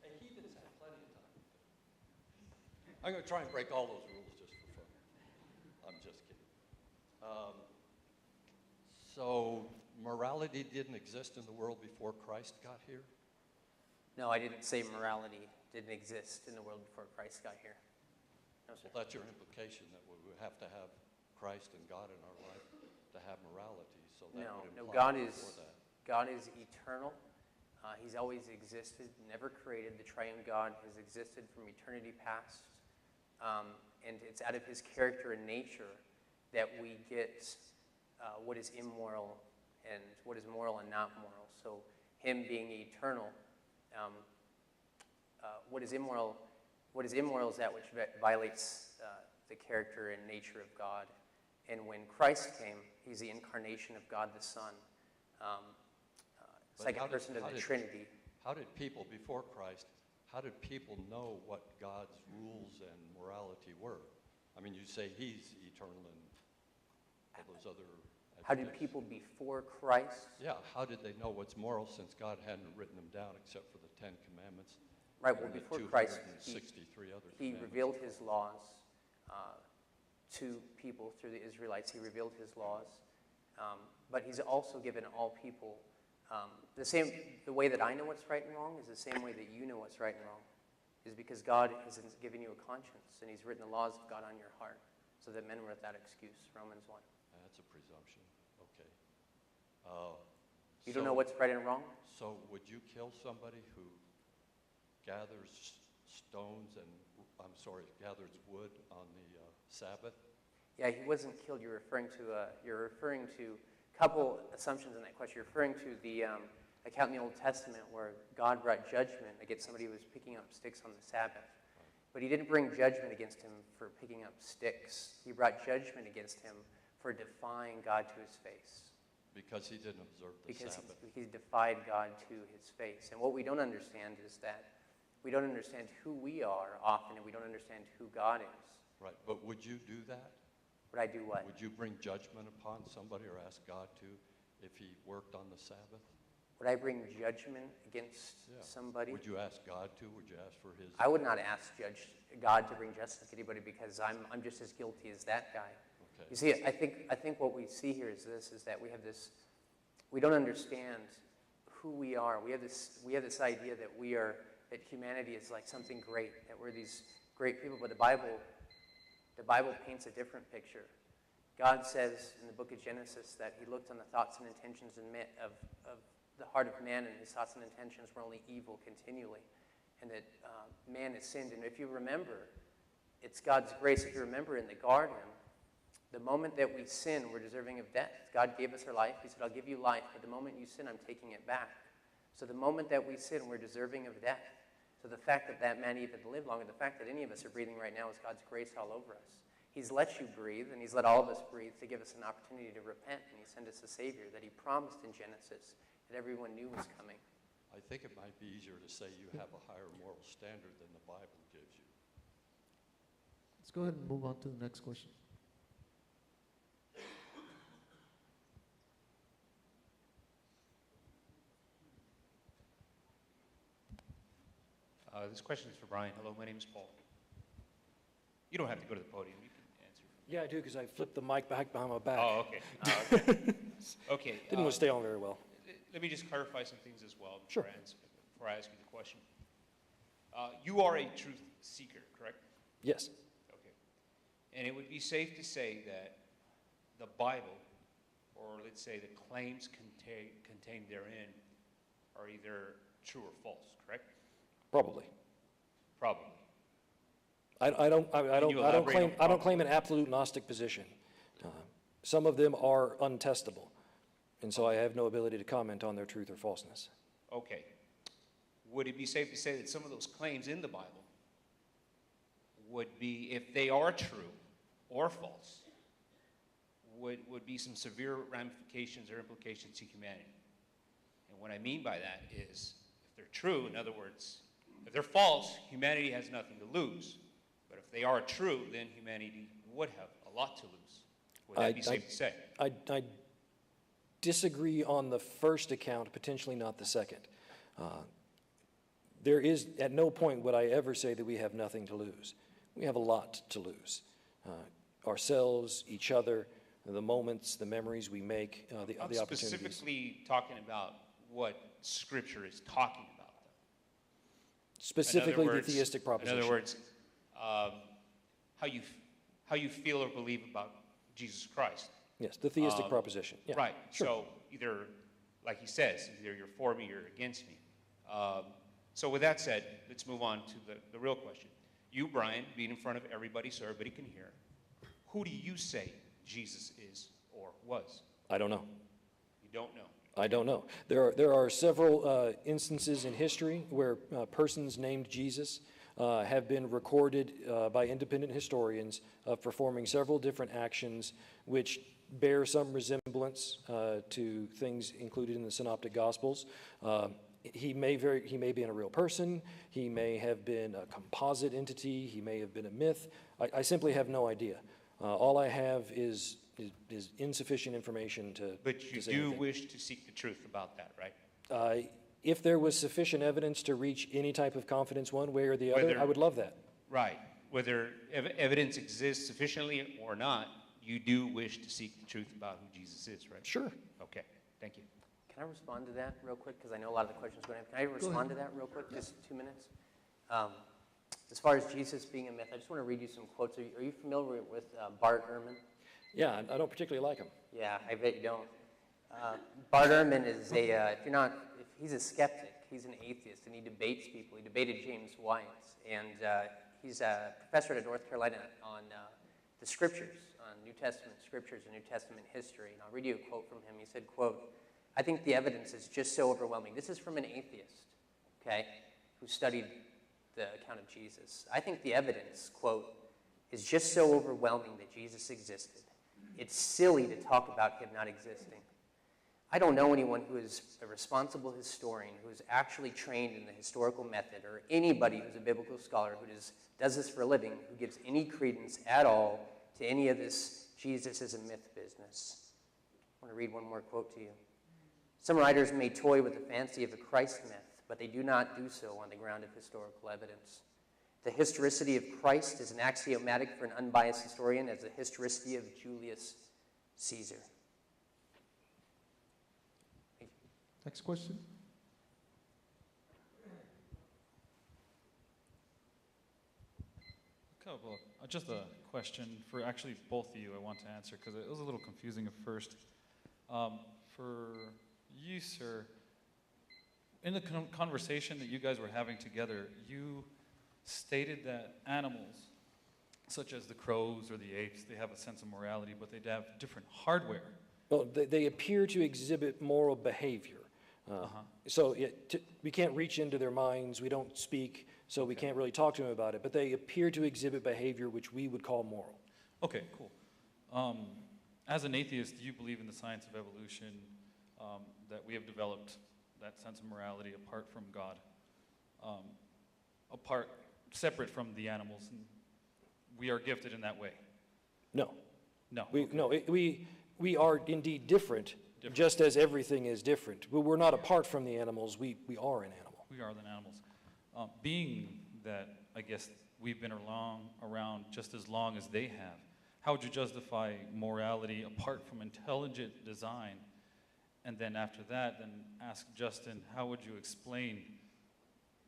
A heathen has had plenty of time. I'm going to try and break all those rules just for fun. I'm just kidding. So morality didn't exist in the world before Christ got here? No, I didn't say morality didn't exist in the world before Christ got here. No, sir. Well, that's your implication, that we would have to have Christ and God in our life to have morality. So that would imply God is eternal. He's always existed, never created. The triune God has existed from eternity past. And it's out of his character and nature that we get what is immoral and what is moral and not moral. So him being eternal, what is immoral is that which violates the character and nature of God. And when Christ came, he's the incarnation of God the Son, second person of the Trinity. How did people before Christ, how did people know what God's rules and morality were? I mean, you say he's eternal and all those other adjectives. How did people before Christ? Yeah, how did they know what's moral since God hadn't written them down except for the Ten Commandments? Right, well, before Christ, he other revealed his laws to people through the Israelites. He revealed his laws. But he's also given all people the way that I know what's right and wrong is the same way that you know what's right and wrong, is because God has given you a conscience, and he's written the laws of God on your heart, so that men were without excuse, Romans 1. That's a presumption, okay. You don't know what's right and wrong? So would you kill somebody who gathers stones and, gathers wood on the Sabbath? Yeah, he wasn't killed. You're referring to a couple assumptions in that question. You're referring to the account in the Old Testament where God brought judgment against somebody who was picking up sticks on the Sabbath. But he didn't bring judgment against him for picking up sticks. He brought judgment against him for defying God to his face. Because he didn't observe the Sabbath. Because he defied God to his face. And what we don't understand is that we don't understand who we are often, and we don't understand who God is. Right, but would you do that? Would I do what? Would you bring judgment upon somebody or ask God to if he worked on the Sabbath? Would I bring judgment against somebody? Would you ask God to? Would you ask for his? I would not ask God to bring justice to anybody because I'm just as guilty as that guy. Okay. You see, I think what we see here is that we don't understand who we are. We have this idea that humanity is like something great, that we're these great people, but the Bible paints a different picture. God says in the book of Genesis that he looked on the thoughts and intentions of the heart of man, and his thoughts and intentions were only evil continually, and that man has sinned. And if you remember, it's God's grace. If you remember in the garden, the moment that we sin, we're deserving of death. God gave us our life. He said, I'll give you life, but the moment you sin, I'm taking it back. So the moment that we sin, we're deserving of death. So the fact that man even lived longer, the fact that any of us are breathing right now is God's grace all over us. He's let you breathe, and he's let all of us breathe to give us an opportunity to repent, and he sent us a Savior that he promised in Genesis that everyone knew was coming. I think it might be easier to say you have a higher moral standard than the Bible gives you. Let's go ahead and move on to the next question. This question is for Brian. Hello, my name is Paul. You don't have to go to the podium. You can answer. Yeah, I do, because I flipped the mic back behind my back. Oh, okay. Okay. Didn't want to stay on very well. Let me just clarify some things as well Sure. before I ask you the question. You are a truth seeker, correct? Yes. Okay. And it would be safe to say that the Bible, or let's say the claims contained therein, are either true or false, correct? Probably. Probably. I don't claim an absolute Gnostic position. Some of them are untestable, and so I have no ability to comment on their truth or falseness. Okay. Would it be safe to say that some of those claims in the Bible would be, if they are true, or false would be some severe ramifications or implications to humanity. And what I mean by that is, if they're true, in other words, if they're false, humanity has nothing to lose. But if they are true, then humanity would have a lot to lose. Would that be safe to say? I disagree on the first account, potentially not the second. There is, at no point would I ever say that we have nothing to lose. We have a lot to lose. Ourselves, each other, the moments, the memories we make, the opportunities. I'm specifically talking about what Scripture is talking about, though. Specifically the theistic proposition. In other words, how you feel or believe about Jesus Christ. Yes, the theistic proposition. Yeah, right. Sure. So either, like he says, either you're for me or against me. So with that said, let's move on to the real question. You, Brian, being in front of everybody so everybody can hear, who do you say Jesus is or was? I don't know. You don't know? I don't know. There are several instances in history where persons named Jesus have been recorded by independent historians of performing several different actions which bear some resemblance to things included in the Synoptic Gospels. He may be a real person. He may have been a composite entity. He may have been a myth. I simply have no idea. All I have is insufficient information to. But you say do anything. wish to seek the truth about that, right? If there was sufficient evidence to reach any type of confidence one way or the other, I would love that. Right. Whether evidence exists sufficiently or not, you do wish to seek the truth about who Jesus is, right? Sure. Okay. Thank you. Can I respond to that real quick? Because I know a lot of the questions are going to have. Can I respond to that real quick? Just 2 minutes. As far as Jesus being a myth, I just want to read you some quotes. Are you familiar with Bart Ehrman? Yeah, I don't particularly like him. Yeah, I bet you don't. Bart Ehrman is if he's a skeptic, he's an atheist, and he debates people. He debated James White, and he's a professor at North Carolina on the scriptures, on New Testament scriptures and New Testament history. And I'll read you a quote from him. He said, quote, "I think the evidence is just so overwhelming." This is from an atheist, okay, who studied the account of Jesus. "I think the evidence," quote, "is just so overwhelming that Jesus existed. It's silly to talk about him not existing. I don't know anyone who is a responsible historian who is actually trained in the historical method, or anybody who's a biblical scholar who does this for a living, who gives any credence at all to any of this Jesus is a myth business." I want to read one more quote to you. "Some writers may toy with the fancy of a Christ myth, but they do not do so on the ground of historical evidence. The historicity of Christ is as axiomatic for an unbiased historian as the historicity of Julius Caesar." Next question. Couple, just a question for actually both of you I want to answer because it was a little confusing at first. For you, sir, in the conversation that you guys were having together, you stated that animals, such as the crows or the apes, they have a sense of morality, but they have different hardware. Well, they appear to exhibit moral behavior. So we can't reach into their minds. We don't speak, so we can't really talk to them about it. But they appear to exhibit behavior which we would call moral. Okay, cool. As an atheist, do you believe in the science of evolution, that we have developed that sense of morality apart from God, separate from the animals, and we are gifted in that way? No. No. We are indeed different, just as everything is different. We're not apart from the animals. We are an animal. We are the animals. Being that, I guess, we've been around just as long as they have, how would you justify morality apart from intelligent design? And then after that, then ask Justin, how would you explain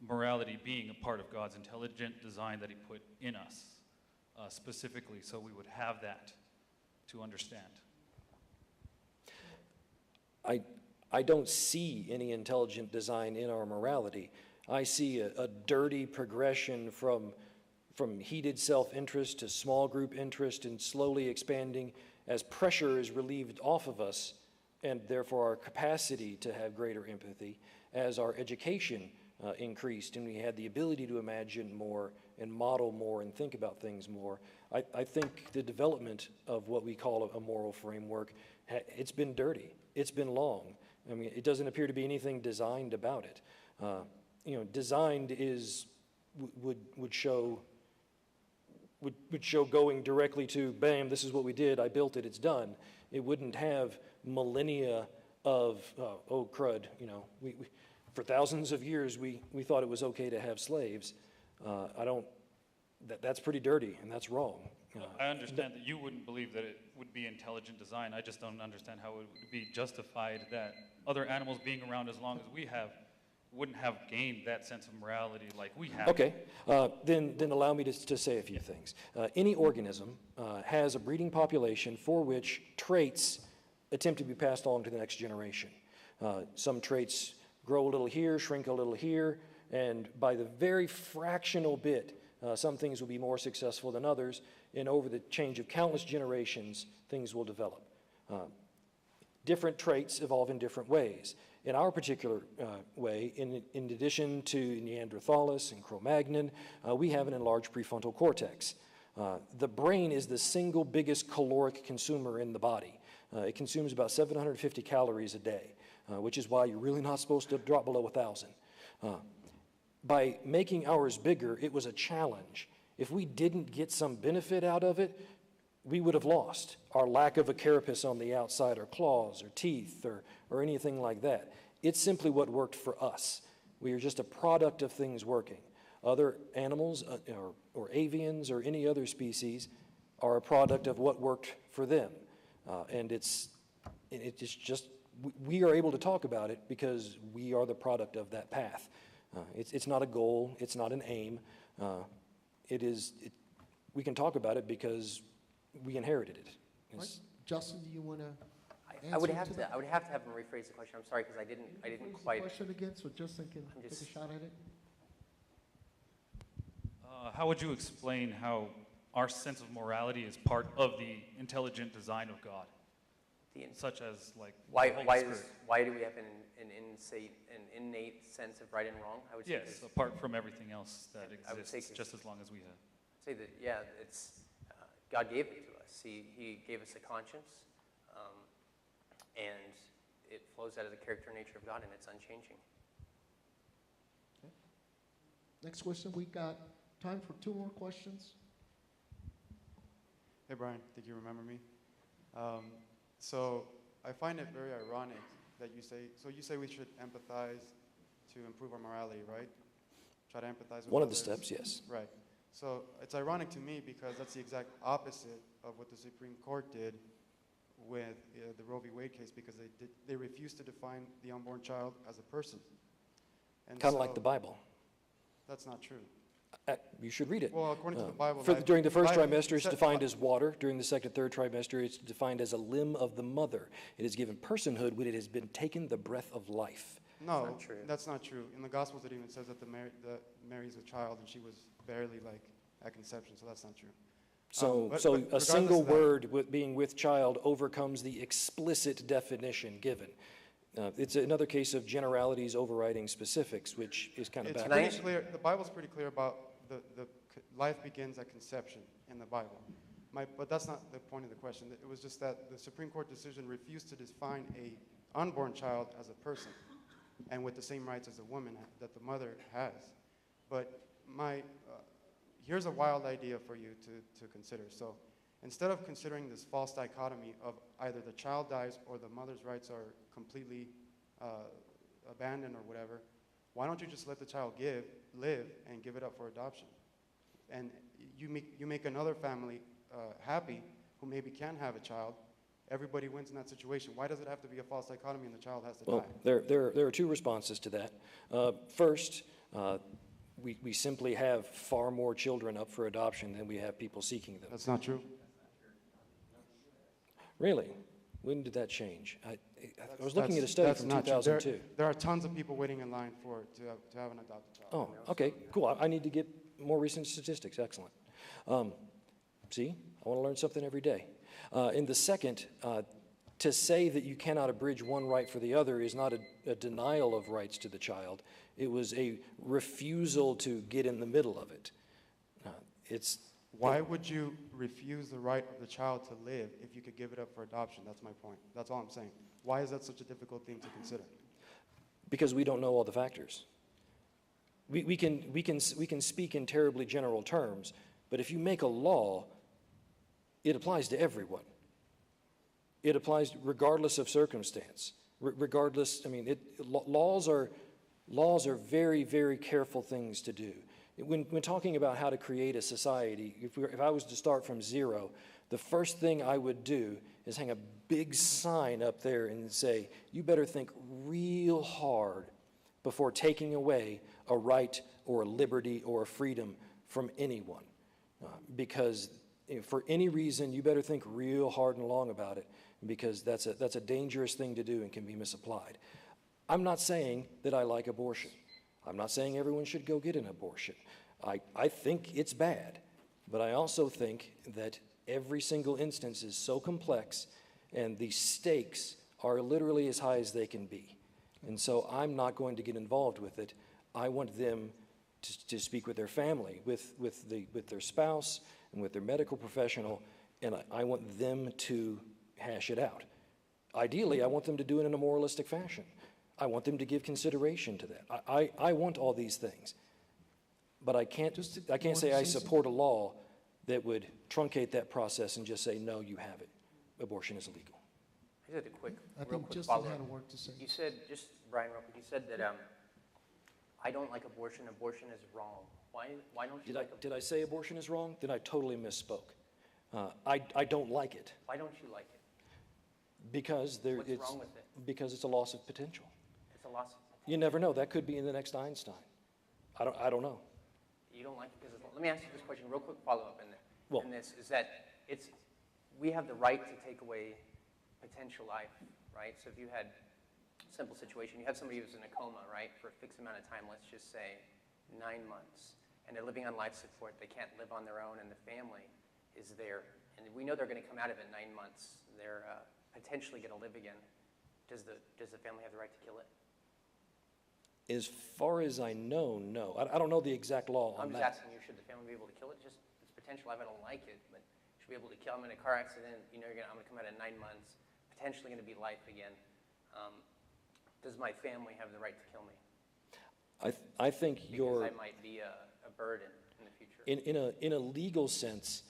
morality being a part of God's intelligent design that he put in us, specifically, so we would have that to understand? I don't see any intelligent design in our morality. I see a dirty progression from heated self-interest to small group interest and slowly expanding as pressure is relieved off of us, and therefore our capacity to have greater empathy, as our education increased and we had the ability to imagine more and model more and think about things more, I think the development of what we call a moral framework, it's been dirty. It's been long. I mean, it doesn't appear to be anything designed about it. Designed would show going directly to, bam, this is what we did, I built it, it's done. It wouldn't have millennia of, oh crud, for thousands of years we thought it was okay to have slaves. That's pretty dirty and that's wrong. I understand that you wouldn't believe that it would be intelligent design. I just don't understand how it would be justified that other animals being around as long as we have wouldn't have gained that sense of morality like we have. Okay, then allow me to say a few things. Any organism has a breeding population for which traits attempt to be passed on to the next generation. Some traits grow a little here, shrink a little here, and by the very fractional bit, some things will be more successful than others, and over the change of countless generations, things will develop. Different traits evolve in different ways. In our particular way, in addition to Neanderthalis and Cro-Magnon, we have an enlarged prefrontal cortex. The brain is the single biggest caloric consumer in the body. It consumes about 750 calories a day, which is why you're really not supposed to drop below 1,000. By making ours bigger, it was a challenge. If we didn't get some benefit out of it, we would have lost our lack of a carapace on the outside, or claws, or teeth, or anything like that. It's simply what worked for us. We are just a product of things working. Other animals, or avians, or any other species, are a product of what worked for them. And it's just, we are able to talk about it because we are the product of that path. It's not a goal, it's not an aim. We can talk about it because we inherited it. Right. Justin, do you want to I would have to have him rephrase the question. I'm sorry, because I didn't quite. The question again, so Justin can take a shot at it. How would you explain how our sense of morality is part of the intelligent design of God, such as like why do we have an innate sense of right and wrong? I would say yes, apart from everything else that exists, just as long as we have. I'd say that it's God gave it to us. He gave us a conscience. And it flows out of the character and nature of God, and it's unchanging. Okay. Next question. We got time for 2 more questions. Hey, Brian. Think you remember me? So I find it very ironic that you say we should empathize to improve our morality, right? Try to empathize with One of others. the steps, yes. Right. So it's ironic to me because that's the exact opposite of what the Supreme Court did with the Roe v. Wade case, because they refused to define the unborn child as a person. Kind of like the Bible. That's not true. You should read it. Well, according to the Bible, during the first trimester, it's defined as water. During the second, third trimester, it's defined as a limb of the mother. It is given personhood when it has been taken the breath of life. No, that's not true. In the Gospels, it even says that Mary's a child and she was barely at conception, so that's not true. So a single word being with child overcomes the explicit definition given. It's another case of generalities overriding specifics, which is kind of bad. Pretty clear. The Bible's pretty clear about the life begins at conception in the Bible. But that's not the point of the question. It was just that the Supreme Court decision refused to define a unborn child as a person and with the same rights as a woman that the mother has. But here's a wild idea for you to consider. So instead of considering this false dichotomy of either the child dies or the mother's rights are completely abandoned or whatever, why don't you just let the child live and give it up for adoption? And you make another family happy who maybe can have a child. Everybody wins in that situation. Why does it have to be a false dichotomy and the child has to die? There are 2 responses to that. First, we simply have far more children up for adoption than we have people seeking them. That's not true. Really? When did that change? I was looking at a study from 2002. There are tons of people waiting in line to have an adopted child. Oh, okay, cool. I need to get more recent statistics. Excellent. See, I want to learn something every day. In the second, to say that you cannot abridge one right for the other is not a denial of rights to the child. It was a refusal to get in the middle of it. Why would you refuse the right of the child to live if you could give it up for adoption? That's my point. That's all I'm saying. Why is that such a difficult thing to consider? Because we don't know all the factors. We can speak in terribly general terms, but if you make a law, it applies to everyone. It applies regardless of circumstance. Regardless, I mean, laws are very, very careful things to do. When talking about how to create a society, if I was to start from zero, the first thing I would do is hang a big sign up there and say, you better think real hard before taking away a right or a liberty or a freedom from anyone. Because for any reason, you better think real hard and long about it, because that's a dangerous thing to do and can be misapplied. I'm not saying that I like abortion. I'm not saying everyone should go get an abortion. I think it's bad, but I also think that every single instance is so complex and the stakes are literally as high as they can be. And so I'm not going to get involved with it. I want them to speak with their family, with their spouse and with their medical professional, and I want them to hash it out. Ideally, I want them to do it in a moralistic fashion. I want them to give consideration to that. I want all these things, but I can't say I support a law that would truncate that process and just say, no, you have it. Abortion is illegal. I just had a I think Justin had a word to say. You said, just Brian, real quick, you said that I don't like abortion. Abortion is wrong. Why don't you like abortion? Did I say abortion is wrong? Then I totally misspoke. I don't like it. Why don't you like it? Because What's wrong with it? Because it's a loss of potential. It's a loss of potential. You never know. That could be in the next Einstein. I don't know. You don't like it because let me ask you this question, real quick follow-up in there. Well, in this is that we have the right to take away potential life, right? So if you had a simple situation, you have somebody who's in a coma, right, for a fixed amount of time, let's just say 9 months, and they're living on life support, they can't live on their own, and the family is there, and we know they're going to come out of it 9 months. They're potentially going to live again. Does the family have the right to kill it? As far as I know, no. I don't know the exact law on I'm just that. asking you, should the family be able to kill it? Just it's potential life, I don't like it, but should be able to kill. I'm in a car accident, you know, I'm going to come out in 9 months, potentially going to be life again. Does my family have the right to kill me? I think because I might be a burden in the future. In a legal sense,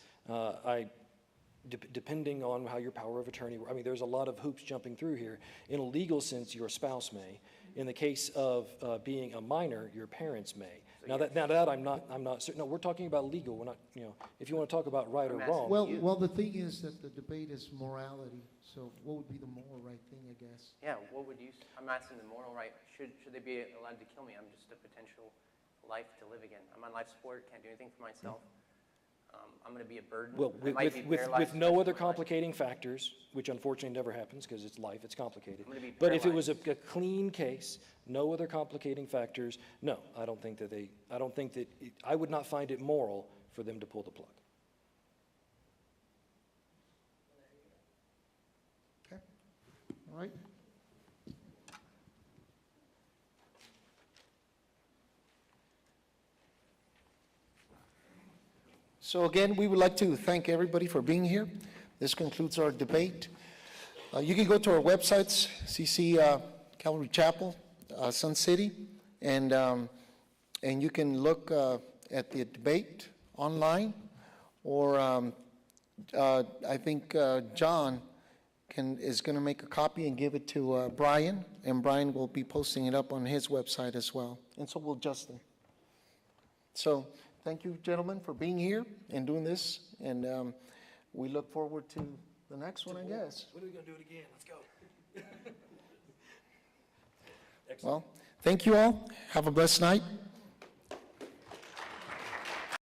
depending on how your power of attorney, I mean, there's a lot of hoops jumping through here. In a legal sense, your spouse may. In the case of being a minor, your parents may. So now that I'm not certain. No, we're talking about legal. We're not, you know, if you want to talk about right or wrong. Well, the thing is that the debate is morality. So what would be the moral right thing, I guess? Yeah, what would you? I'm asking the moral right. Should they be allowed to kill me? I'm just a potential life to live again. I'm on life support. Can't do anything for myself. I'm going to be a burden. Well, with no other complicating factors, which unfortunately never happens because it's life, it's complicated. But if it was a clean case, no other complicating factors, no, I would not find it moral for them to pull the plug. Okay, all right. So again, we would like to thank everybody for being here. This concludes our debate. You can go to our websites, CC Calvary Chapel, Sun City, and you can look at the debate online, or I think John is going to make a copy and give it to Brian, and Brian will be posting it up on his website as well, and so will Justin. So thank you, gentlemen, for being here and doing this, and we look forward to the next one, I guess. When are we going to do it again? Let's go. Well, thank you all. Have a blessed night.